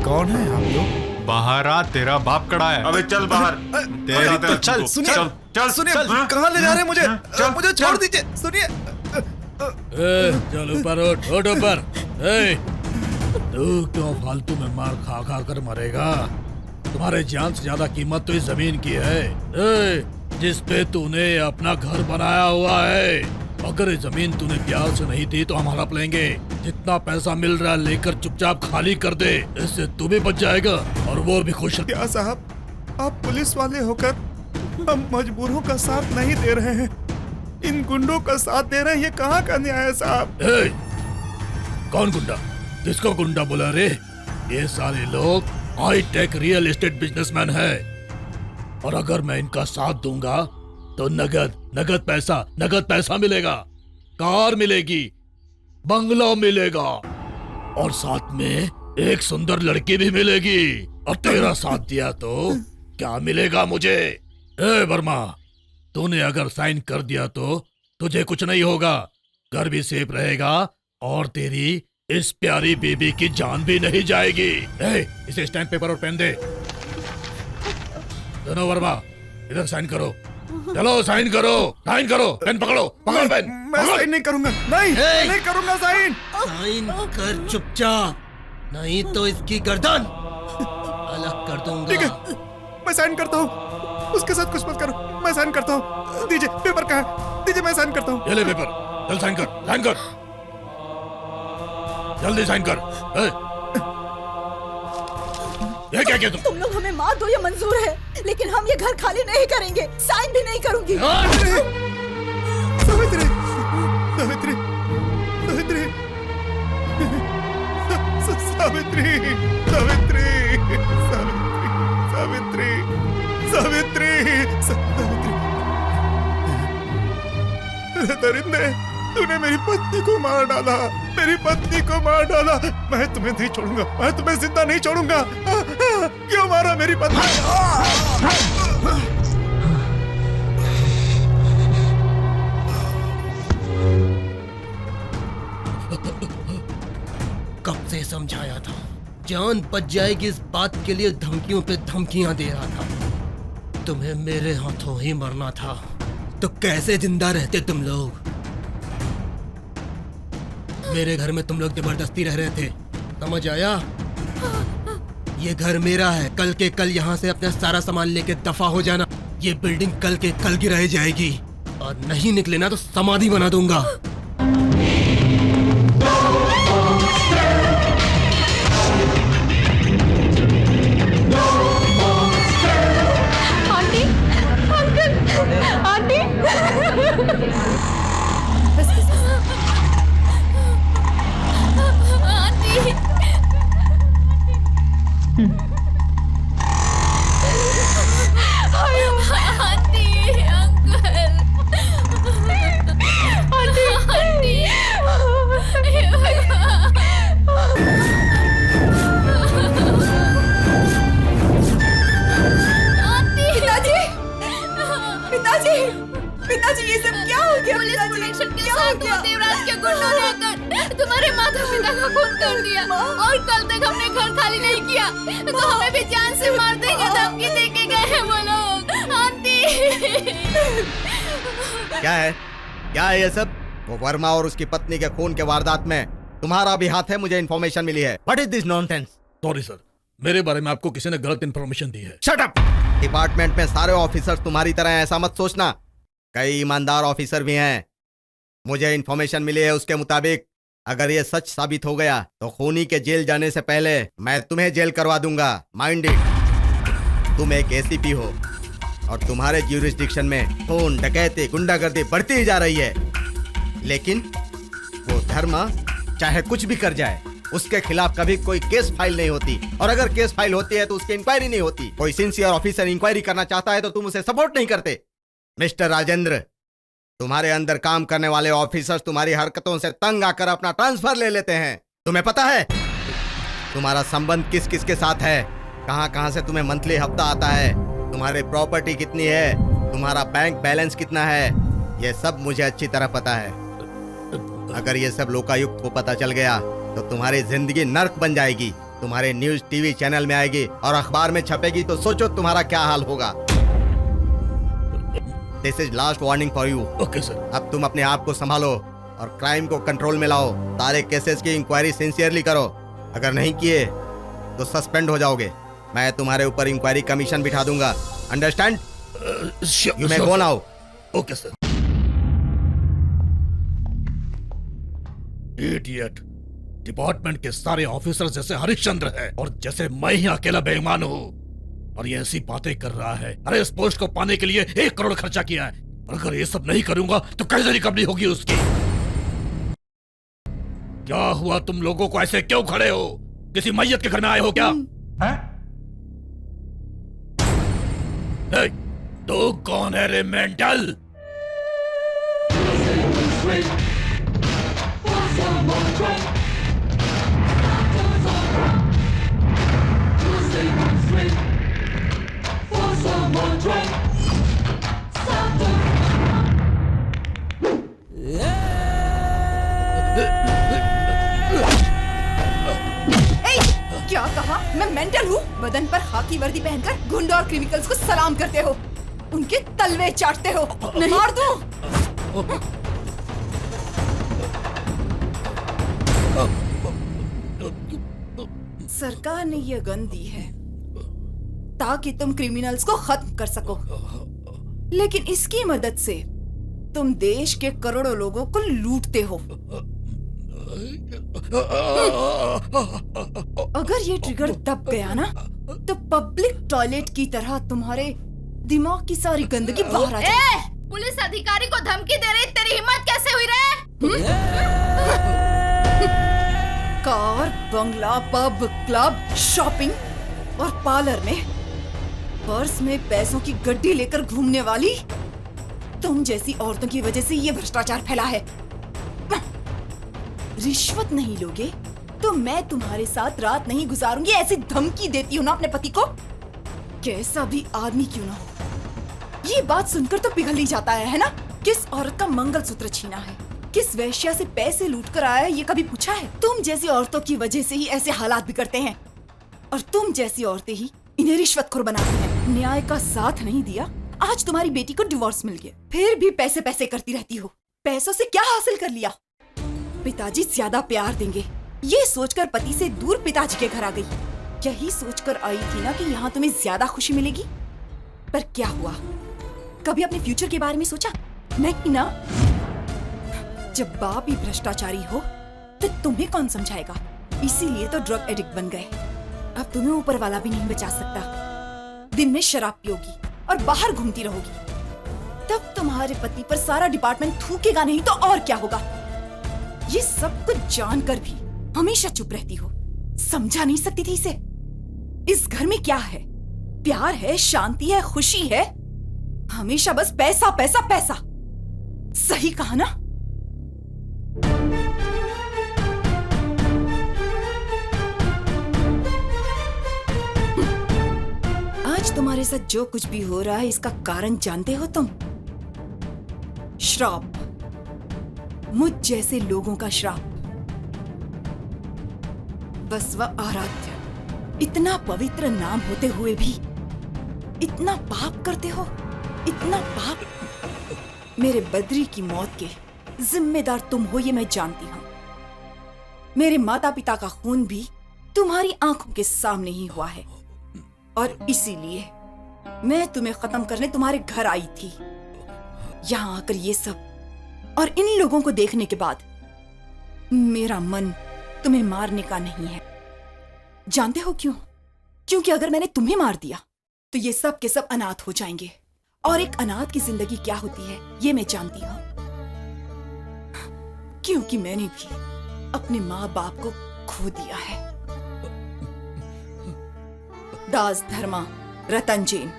कौन है आप लोग? बाहर आ, तेरा बाप कड़ा है। अबे चल बाहर। तेरी तो चल, सुनिए, चल, सुनिए, कहाँ ले जा रहे हैं मुझे? मुझे छोड़ दीजिए। सुनिए, चल ऊपर उठ ऊपर। तू क्यों फालतू में मार खा खा कर मरेगा? तुम्हारे जान से ज्यादा कीमत तो इस जमीन की है, जिस पे तूने अपना घर बनाया हुआ है। अगर ये जमीन तूने प्यार से नहीं दी तो हम हड़प लेंगे। जितना पैसा मिल रहा है लेकर चुपचाप खाली कर दे, इससे तू भी बच जाएगा और वो भी खुश। क्या साहब, आप पुलिस वाले होकर हम मजबूरों का साथ नहीं दे रहे हैं, इन गुंडों का साथ दे रहे हैं। ये कहाँ का न्याय है साहब? कौन गुंडा? किसको गुंडा बोला रे? ये सारे लोग high tech real estate businessman है, और अगर मैं इनका साथ दूंगा तो नगद पैसा मिलेगा, कार मिलेगी, बंगला मिलेगा, और साथ में एक सुंदर लड़की भी मिलेगी। और तेरा साथ दिया तो क्या मिलेगा मुझे? ए वर्मा, तूने अगर साइन कर दिया तो तुझे कुछ नहीं होगा, घर भी सेफ रहेगा, और तेरी इस प्यारी बेबी की जान भी नहीं जाएगी। इसे स्टैम्प पेपर और पेन दे। दोनों वर्मा, इधर साइन करो। चलो साइन करो, पेन पकड़ो पेन। मैं साइन नहीं करूंगा, नहीं करूंगा साइन। साइन कर चुपचाप, नहीं तो इसकी गर्दन अलग कर दूंगा। ठीक है, मैं साइन करता हूँ, उसके साथ कुछ मत करो, मैं साइन करता हूँ। दीजिए पेपर कहाँ है? दीजिए, मैं साइन करता हूँ। ये ले पेपर, चल साइन कर, जल्दी साइन कर। ये क्या किया तुम लोग हमें मार दो, ये मंजूर है, लेकिन हम ये घर खाली नहीं करेंगे, साइन भी नहीं करूंगी। सावित्री, सावित्री, सावित्री, सावित्री, सावित्री, सावित्री, सावित्री, सावित्री। दरिंदे, तूने मेरी पत्नी को मार डाला, मेरी पत्नी को मार डाला। मैं तुम्हें नहीं छोड़ूंगा, मैं तुम्हें जिंदा नहीं छोड़ूंगा। क्यों मारा मेरी पत्नी? कब से समझाया था, जान बच जाएगी इस बात के लिए धमकियों पे धमकियां दे रहा था। तुम्हें मेरे हाथों ही मरना था, तो कैसे जिंदा रहते तुम लोग? मेरे घर में तुम लोग जबरदस्ती रह रहे थे, समझ आया? ये घर मेरा है, कल के कल यहाँ से अपना सारा सामान लेके दफा हो जाना। ये बिल्डिंग कल के कल गिराई जाएगी, और नहीं निकले ना तो समाधि बना दूंगा। Aunty, uncle, aunty. पिताजी, ये सब क्या हो गया? पुलिस प्रोटेक्शन के साथ देवराज के गुंडों ने आकर तुम्हारे माता पिता का खून कर दिया, और कल तक हमने घर खाली नहीं किया, तो हमें भी जान से मार देंगे, धमकी देके गए हैं वो लोग। आंटी, क्या है ये सब? वो वर्मा और उसकी पत्नी के खून के वारदात में तुम्हारा भी हाथ है, मुझे इन्फॉर्मेशन मिली है। What is this nonsense? Sorry sir, मेरे बारे में आपको किसी ने गलत इन्फॉर्मेशन दी है। Shut up! डिपार्टमेंट में सारे ऑफिसर्स तुम्हारी तरह हैं, ऐसा मत सोचना। कई ईमानदार ऑफिसर भी हैं। मुझे इन्फॉर्मेशन मिली है, उसके मुताबिक अगर ये सच साबित हो गया तो खूनी के जेल जाने से पहले मैं तुम्हें जेल करवा दूंगा। Mind it. तुम एक एसीपी हो, और तुम्हारे ज्यूरिसडिक्शन में खून, डकैती, गुंडागर्दी बढ़ती ही जा रही है, लेकिन वो धर्मा चाहे कुछ भी कर जाए, उसके खिलाफ कभी कोई केस फाइल नहीं होती, और अगर केस फाइल होती है तो उसकी इंक्वायरी नहीं होती। कोई सिंसियर ऑफिसर इंक्वायरी करना चाहता है तो तुम उसे सपोर्ट नहीं करते। मिस्टर राजेंद्र, तुम्हारे अंदर काम करने वाले ऑफिसर्स तुम्हारी हरकतों से तंग आकर अपना ट्रांसफर ले लेते हैं। तुम्हें पता है तुम्हारा संबंध किस किस के साथ है, कहां से तुम्हें मंथली हफ्ता आता है, तुम्हारी प्रॉपर्टी कितनी है, तुम्हारा बैंक बैलेंस कितना है, ये सब मुझे अच्छी तरह पता है। अगर ये सब लोकायुक्त को पता चल गया तो तुम्हारी जिंदगी नर्क बन जाएगी, तुम्हारे न्यूज टीवी चैनल में आएगी और अखबार में छपेगी, तो सोचो तुम्हारा क्या हाल होगा। This is last warning for you. Okay sir. अब तुम अपने आप को संभालो और क्राइम को कंट्रोल में लाओ। सारे केसेस की इंक्वायरी सिंसियरली करो, अगर नहीं किए तो सस्पेंड हो जाओगे। मैं तुम्हारे ऊपर इंक्वायरी कमीशन बिठा दूंगा। Understand? You may go now. Okay sir. Idiot, department के सारे ऑफिसर जैसे हरिश्चंद्र है, और जैसे मैं ही अकेला बेईमान हूँ। और ये ऐसी बातें कर रहा है। अरे इस पोस्ट को पाने के लिए 1 करोड़ खर्चा किया है, और अगर ये सब नहीं करूंगा तो कैसे रिकवरी होगी उसकी? क्या हुआ, तुम लोगों को ऐसे क्यों खड़े हो? किसी मैयत के घर में आए हो क्या? ए, तू कौन है रे मेंटल? क्या कहा? मैं मेंटल हूँ? बदन पर खाकी वर्दी पहनकर गुंडा और क्रिमिनल्स को सलाम करते हो, उनके तलवे चाटते हो। नहीं मार दूं? सरकार ने ये गन दी है ताकि तुम क्रिमिनल्स को खत्म कर सको, लेकिन इसकी मदद से तुम देश के करोड़ों लोगों को लूटते हो। अगर ये ट्रिगर दब गया ना, तो पब्लिक टॉयलेट की तरह तुम्हारे दिमाग की सारी गंदगी बाहर आ जाएगी। पुलिस अधिकारी को धमकी दे रही, तेरी हिम्मत कैसे हुई रे? कार, बंगला, पब, क्लब, शॉपिंग और पार्लर में पर्स में पैसों की गड्डी लेकर घूमने वाली तुम जैसी औरतों की वजह से ये भ्रष्टाचार फैला है। रिश्वत नहीं लोगे तो मैं तुम्हारे साथ रात नहीं गुजारूंगी, ऐसी धमकी देती हूँ ना अपने पति को, कैसा भी आदमी क्यों ना हो। ये बात सुनकर तो पिघल ही जाता है ना? किस औरत का मंगलसूत्र छीना है, किस वैश्या से पैसे लूट कर आया है, ये कभी पूछा है? तुम जैसी औरतों की वजह से ही ऐसे हालात बिगड़ते हैं, और तुम जैसी औरतें ही इन्हें रिश्वतखोर बनाती हैं। न्याय का साथ नहीं दिया, आज तुम्हारी बेटी को डिवोर्स मिल गया, फिर भी पैसे पैसे करती रहती हो। पैसों से क्या हासिल कर लिया? पिताजी ज्यादा प्यार देंगे, ये सोचकर पति से दूर पिताजी के घर आ गई। यही सोचकर आई थी ना कि यहाँ तुम्हें ज्यादा खुशी मिलेगी, पर क्या हुआ? कभी अपने फ्यूचर के बारे में सोचा? नहीं ना। जब बाप ही भ्रष्टाचारी हो तो तुम्हें कौन समझाएगा? इसीलिए तो ड्रग एडिक्ट बन गए। अब तुम्हें ऊपर वाला भी नहीं बचा सकता। दिन में शराब पियोगी और बाहर घूमती रहोगी, तब तुम्हारे पति पर सारा डिपार्टमेंट थूकेगा नहीं तो और क्या होगा? ये सब कुछ जानकर भी हमेशा चुप रहती हो। समझा नहीं सकती थी इसे? इस घर में क्या है? प्यार है, शांति है, खुशी है, हमेशा बस पैसा पैसा पैसा। सही कहा ना? आज तुम्हारे साथ जो कुछ भी हो रहा है, इसका कारण जानते हो तुम? श्राप, मुझ जैसे लोगों का श्राप। बसवा आराध्य, इतना पवित्र नाम होते हुए भी इतना पाप करते हो, इतना पाप। मेरे बद्री की मौत के जिम्मेदार तुम हो, ये मैं जानती हूं। मेरे माता पिता का खून भी तुम्हारी आंखों के सामने ही हुआ है, और इसीलिए मैं तुम्हें खत्म करने तुम्हारे घर आई थी। यहां आकर ये सब और इन लोगों को देखने के बाद मेरा मन तुम्हें मारने का नहीं है। जानते हो क्यों? क्योंकि अगर मैंने तुम्हें मार दिया तो ये सब के सब अनाथ हो जाएंगे, और एक अनाथ की जिंदगी क्या होती है ये मैं जानती हूं, क्योंकि मैंने भी अपने माँ बाप को खो दिया है। दास धर्मा, रतन जैन,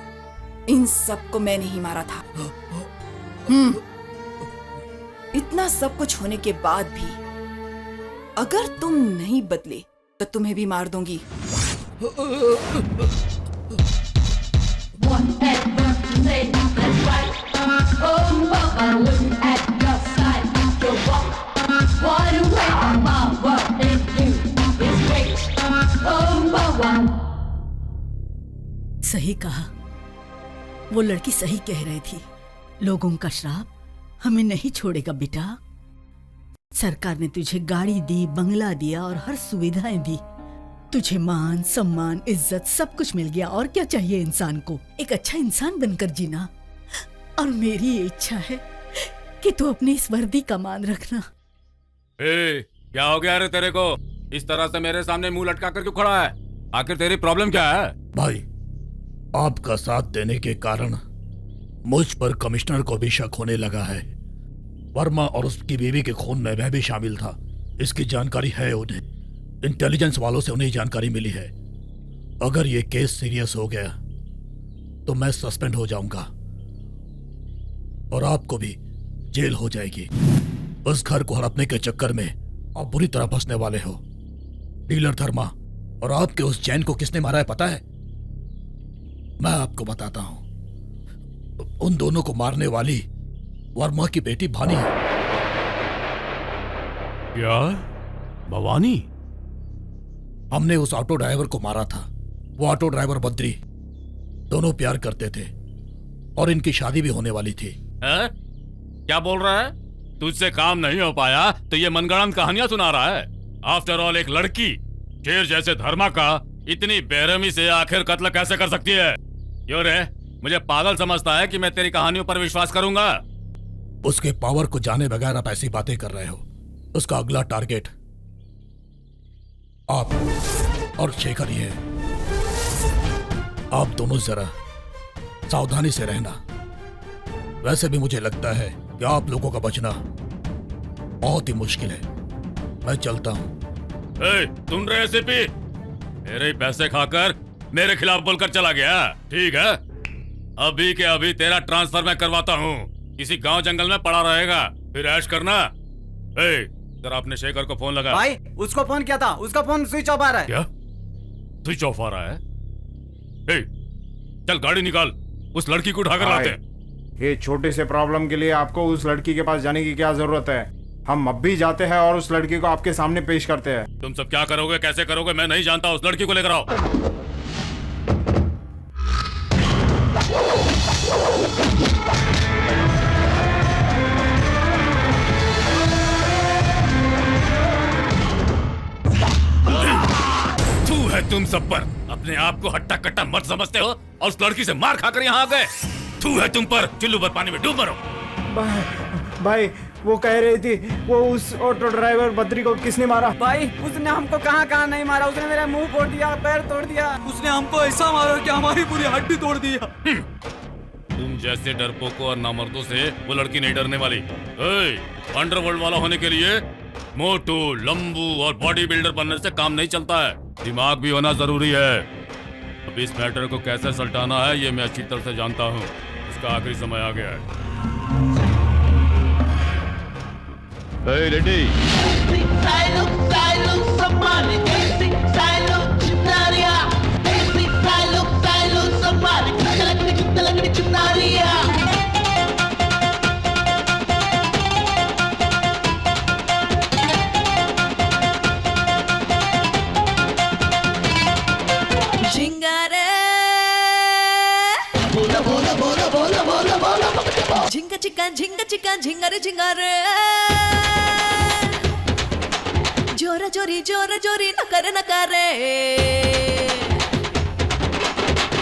इन सब को मैंने ही मारा था। इतना सब कुछ होने के बाद भी अगर तुम नहीं बदले तो तुम्हें भी मार दूंगी। सही कहा, वो लड़की सही कह रही थी। लोगों का श्राप हमें नहीं छोड़ेगा बेटा। सरकार ने तुझे गाड़ी दी, बंगला दिया और हर सुविधाएं दी। तुझे मान, सम्मान, इज्जत सब कुछ मिल गया, और क्या चाहिए इंसान को? एक अच्छा इंसान बनकर जीना। और मेरी ये इच्छा है कि तू अपनी इस वर्दी का मान रखना। क्या हो गया रे तेरे को? इस तरह से मेरे सामने मुंह लटका कर क्यों खड़ा है? आखिर तेरी प्रॉब्लम क्या है? भाई, आपका साथ देने के कारण मुझ पर कमिश्नर को भी शक होने लगा है। वर्मा और उसकी बीवी के खून में मैं भी शामिल था, इसकी जानकारी है उन्हें। इंटेलिजेंस वालों से उन्हें जानकारी मिली है। अगर ये केस सीरियस हो गया तो मैं सस्पेंड हो जाऊंगा और आपको भी जेल हो जाएगी। उस घर को हड़पने के चक्कर में आप बुरी तरह फंसने वाले हो। डीलर धर्मा और आपके उस जैन को किसने मारा है पता है? मैं आपको बताता हूं। उन दोनों को मारने वाली वर्मा की बेटी भानी है। क्या? भवानी? हमने उस ऑटो ड्राइवर को मारा था। वो ऑटो ड्राइवर बद्री, दोनों प्यार करते थे और इनकी शादी भी होने वाली थी। है? क्या बोल रहा है? तुझसे काम नहीं हो पाया तो ये मनगढ़ंत कहानियां सुना रहा है। आफ्टर ऑल एक लड़की शेर जैसे धर्मा का इतनी बेरहमी से आखिर कत्ल कैसे कर सकती है? क्यों रे, मुझे पागल समझता है कि मैं तेरी कहानियों पर विश्वास करूंगा? उसके पावर को जाने बगैर आप ऐसी बातें कर रहे हो। उसका अगला टारगेट आप और शेखर ही है। आप दोनों जरा सावधानी से रहना। वैसे भी मुझे लगता है कि आप लोगों का बचना बहुत ही मुश्किल है। मैं चलता हूं। सुन रहे एसीपी? मेरे ही पैसे खाकर मेरे खिलाफ बोलकर चला गया। ठीक है, अभी के अभी तेरा ट्रांसफर मैं करवाता हूँ। किसी गांव जंगल में पड़ा रहेगा, फिर ऐश करना। जरा अपने शेखर को फोन लगा। भाई, उसको फोन किया था, उसका फोन स्विच ऑफ आ रहा है। क्या स्विच ऑफ आ रहा है? चल गाड़ी निकाल, उस लड़की को उठाकर लाते हैं। ये छोटे से प्रॉब्लम के लिए आपको उस लड़की के पास जाने की क्या जरूरत है? हम अब भी जाते हैं और उस लड़की को आपके सामने पेश करते हैं। तुम सब क्या करोगे, कैसे करोगे, मैं नहीं जानता। उस लड़की को लेकर आओ। तू है तुम सब पर। अपने आप को हट्टा कट्टा मत समझते हो और उस लड़की से मार खाकर यहाँ आ गए। तू है तुम पर। चुल्लू पर पानी में डूब मरो। भाई, वो कह रही थी, वो उस ऑटो ड्राइवर बद्री को किसने मारा? भाई, उसने हमको कहाँ नहीं मारा। उसने मेरा मुंह फोड़ दिया, पैर तोड़ दिया। उसने हमको ऐसा मारा कि हमारी पूरी हड्डी तोड़ दिया। तुम जैसे डरपोकों और नामर्दों से वो लड़की नहीं डरने वाली। अंडरवर्ल्ड वाला होने के लिए मोटू, लंबू और बॉडी बिल्डर बनने से काम नहीं चलता है। दिमाग भी होना जरूरी है। अब इस मैटर को कैसे सल्टाना है ये मैं अच्छी तरह से जानता हूँ। इसका आखिरी समय आ गया है। रेडी? झिंगा चिका झिंगा चिका झिंगारे झिंगारे जोरा जोरी नकर नकारे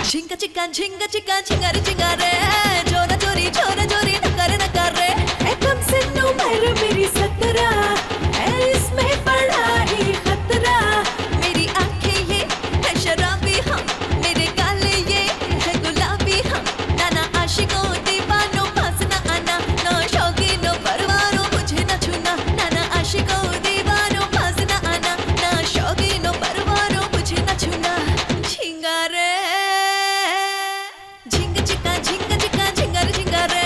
झिंगा चिका झिंगारे झिंगारे जोरा जोरी नकर नकारे कम से नो मेरे मेरी सतरा इसमें बड़ा ही खतरा। मेरी आंखें ये है शराबी, हम मेरे गाले ये है गुलाबी, हम नाना आशिकों दीवानों पास न आना, ना शौकीनों परवारों मुझे न छूना। नाना आशिकों दीवानों पास न आना, ना शौकीनों परवारों मुझे न छूना। झिंगारे झिंगा चिका झिंगारे झिंगारे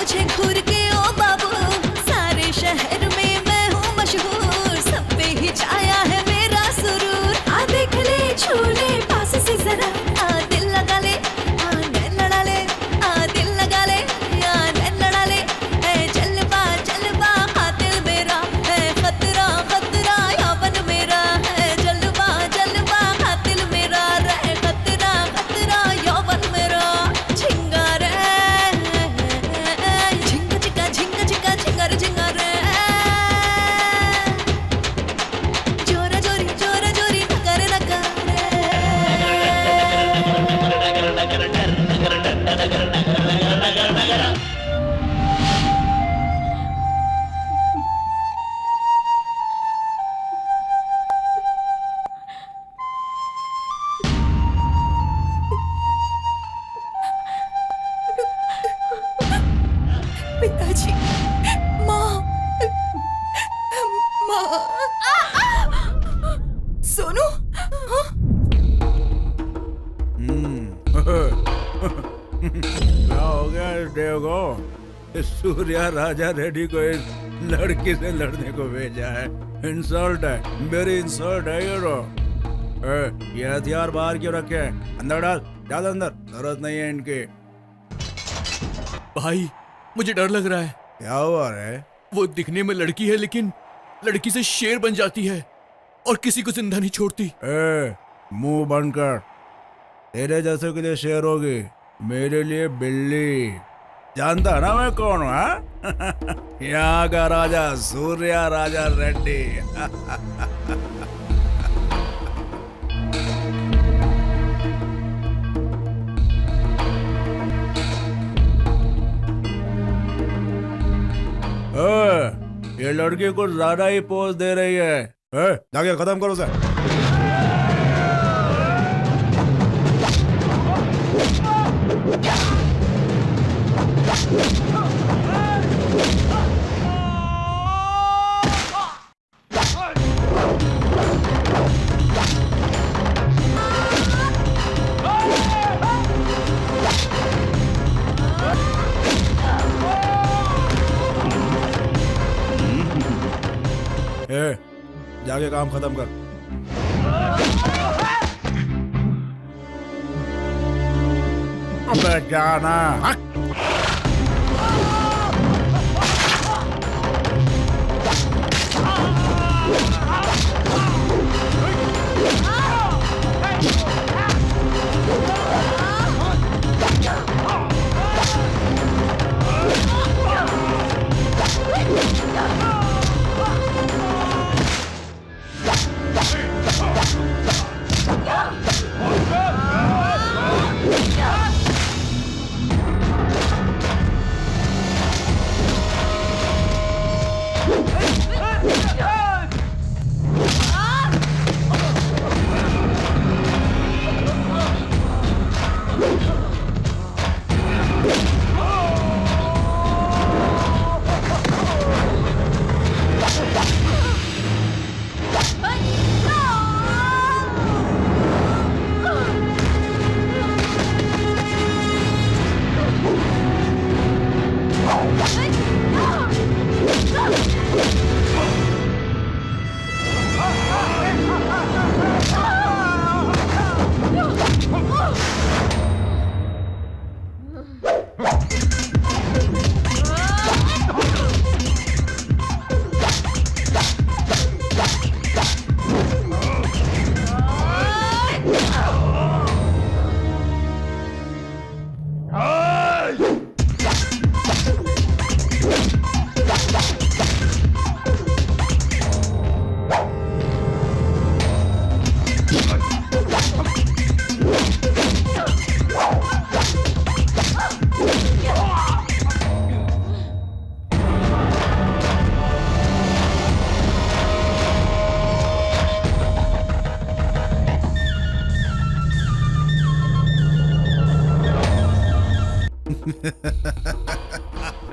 मुझे घूर के ओ बाबू, सारे शहर में मैं हूँ मशहूर, सब पे ही छाया है मेरा सुरूर। आ देख ले, छू ले पास से जरा, आ दिल लगा ले, आ नैन लड़ा ले, आ दिल लगा ले, आ नैन लड़ा ले। है जलवा जलवा कातिल मेरा, है खतरा खतरा यौवन मेरा, है जलवा जलवा कातिल मेरा, है खतरा खतरा यौवन मेरा। झिंगा रे झिंगा चिका झिंगा चिका झिंगार झिंगार रे, जोरा जोरी नकर नकर पिताजी, माँ, माँ, सोनू, हाँ? क्या हो गया इस देव को? इस सूर्या राजा रेड्डी को इस लड़की से लड़ने को भेजा है। इंसल्ट है, मेरी इंसल्ट है ये तो। ये हथियार बाहर क्यों रखे हैं? अंदर डाल, डाल अंदर, जरूरत नहीं है इनकी। भाई मुझे डर लग रहा है। क्या हुआ रे? वो दिखने में लड़की है लेकिन लड़की से शेर बन जाती है और किसी को जिंदा नहीं छोड़ती। मुंह बंद कर। तेरे जैसे के लिए शेर होगी, मेरे लिए बिल्ली। जानता है ना मैं कौन हूँ? हाँ? यहाँ का राजा सूर्या राजा रेड्डी। ये लड़की कुछ ज्यादा ही पोज दे रही है। जाके खत्म करो उसे। जाके काम खत्म कर। अबे जाना।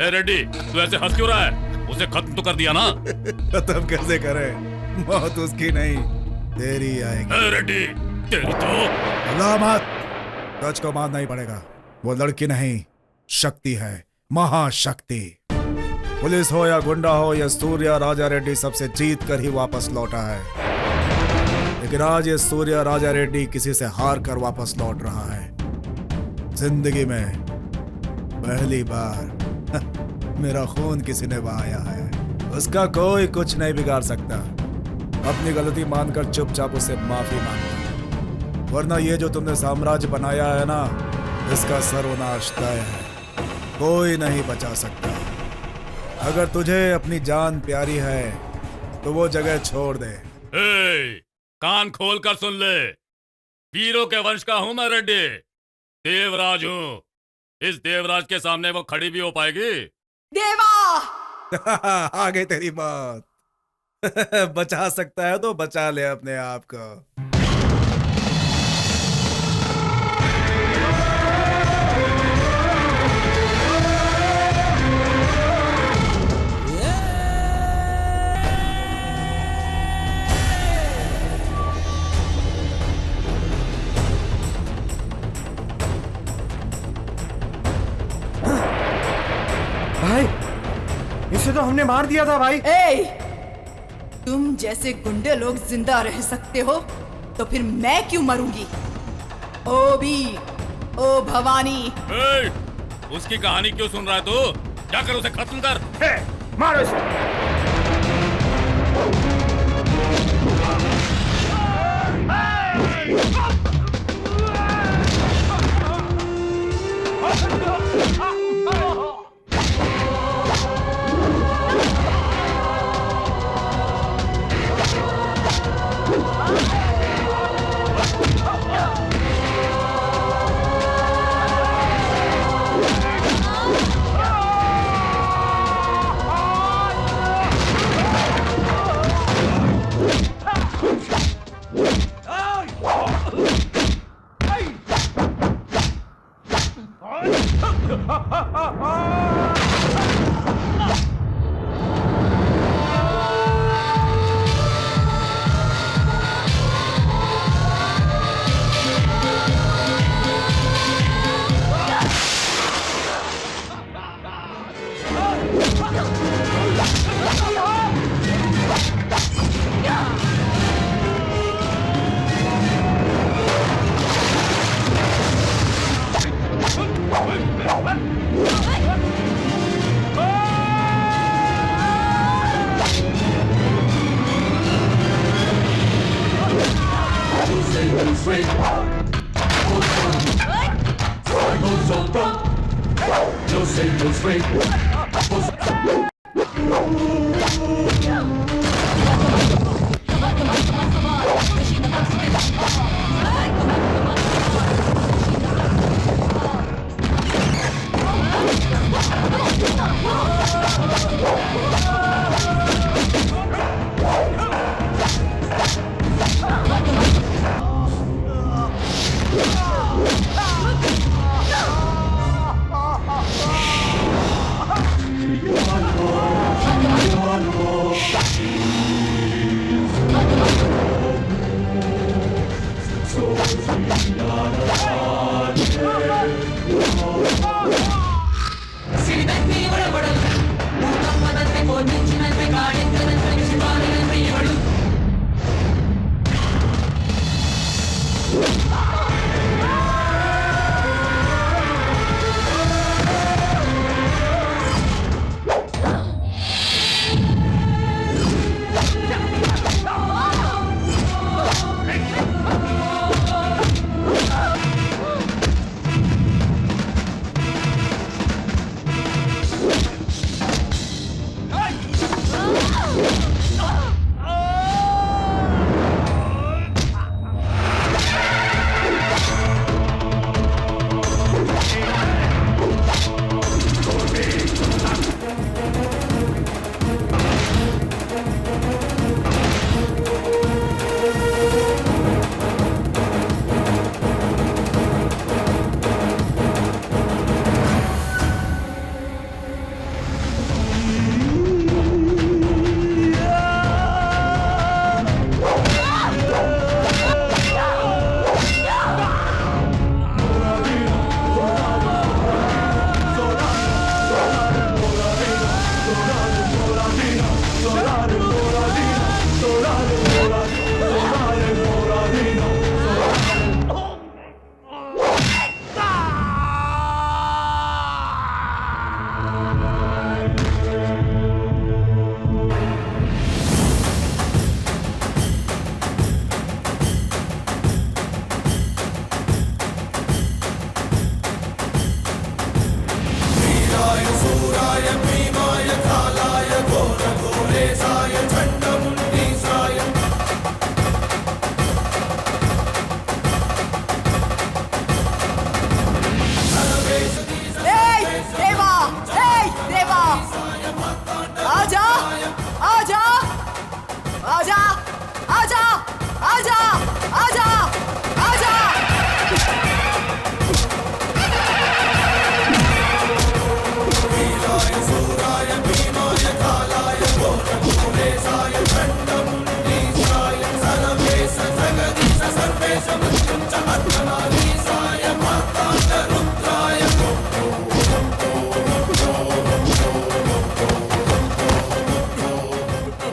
रेड्डी, तू ऐसे हंस क्यों रहा है? उसे खत्म तो कर दिया ना। खत्म कैसे करे? मौत उसकी नहीं, तेरी आएगी। रेड्डी, तेरी तो मत, टच को मारना ही पड़ेगा। वो लड़की नहीं, शक्ति है, महाशक्ति। पुलिस हो या गुंडा हो, या सूर्या राजा रेड्डी सबसे जीत कर ही वापस लौटा है। लेकिन आज ये सूर्या राजा रेड्डी किसी से हार कर वापस लौट रहा है। जिंदगी में पहली बार मेरा खून किसी ने बहाया है। उसका कोई कुछ नहीं बिगाड़ सकता। अपनी गलती मानकर चुपचाप उससे माफी मांगो, वरना ये जो तुमने साम्राज्य बनाया है ना, इसका सर्वनाश तय है। कोई नहीं बचा सकता। अगर तुझे अपनी जान प्यारी है तो वो जगह छोड़ दे। कान खोल कर सुन ले, वीरों के वंश का हूं मैं रेड्डी, देवराज हूं। इस देवराज के सामने वो खड़ी भी हो पाएगी? देवा! आ गई तेरी बात। बचा सकता है तो बचा ले अपने आप को। भाई, इसे तो हमने मार दिया था भाई। तुम जैसे गुंडे लोग जिंदा रह सकते हो तो फिर मैं क्यों मरूंगी? ओ भवानी। उसकी कहानी क्यों सुन रहा है तू? जाकर उसे खत्म कर। मारो इसे।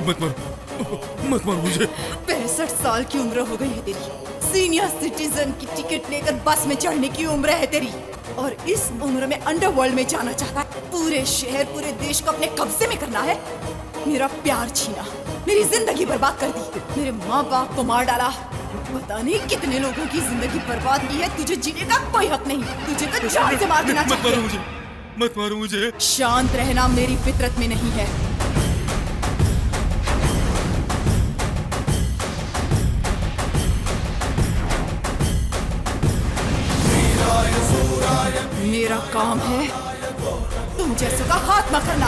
मत मारो, मत मारो मुझे। 65 साल की उम्र हो गई है तेरी। सीनियर सिटीजन की टिकट लेकर बस में चढ़ने की उम्र है तेरी, और इस उम्र में अंडरवर्ल्ड में जाना चाहता है। पूरे शहर पूरे देश को अपने कब्जे में करना है। मेरा प्यार छीना, मेरी जिंदगी बर्बाद कर दी, मेरे माँ बाप को मार डाला। पता नहीं कितने लोगों की जिंदगी बर्बाद की है। तुझे जीने का कोई हक नहीं, तुझे तो जान से मार देना चाहिए। मत मारो मुझे। शांत रहना मेरी फितरत में नहीं है। मेरा काम है तुम जैसों का खात्मा करना।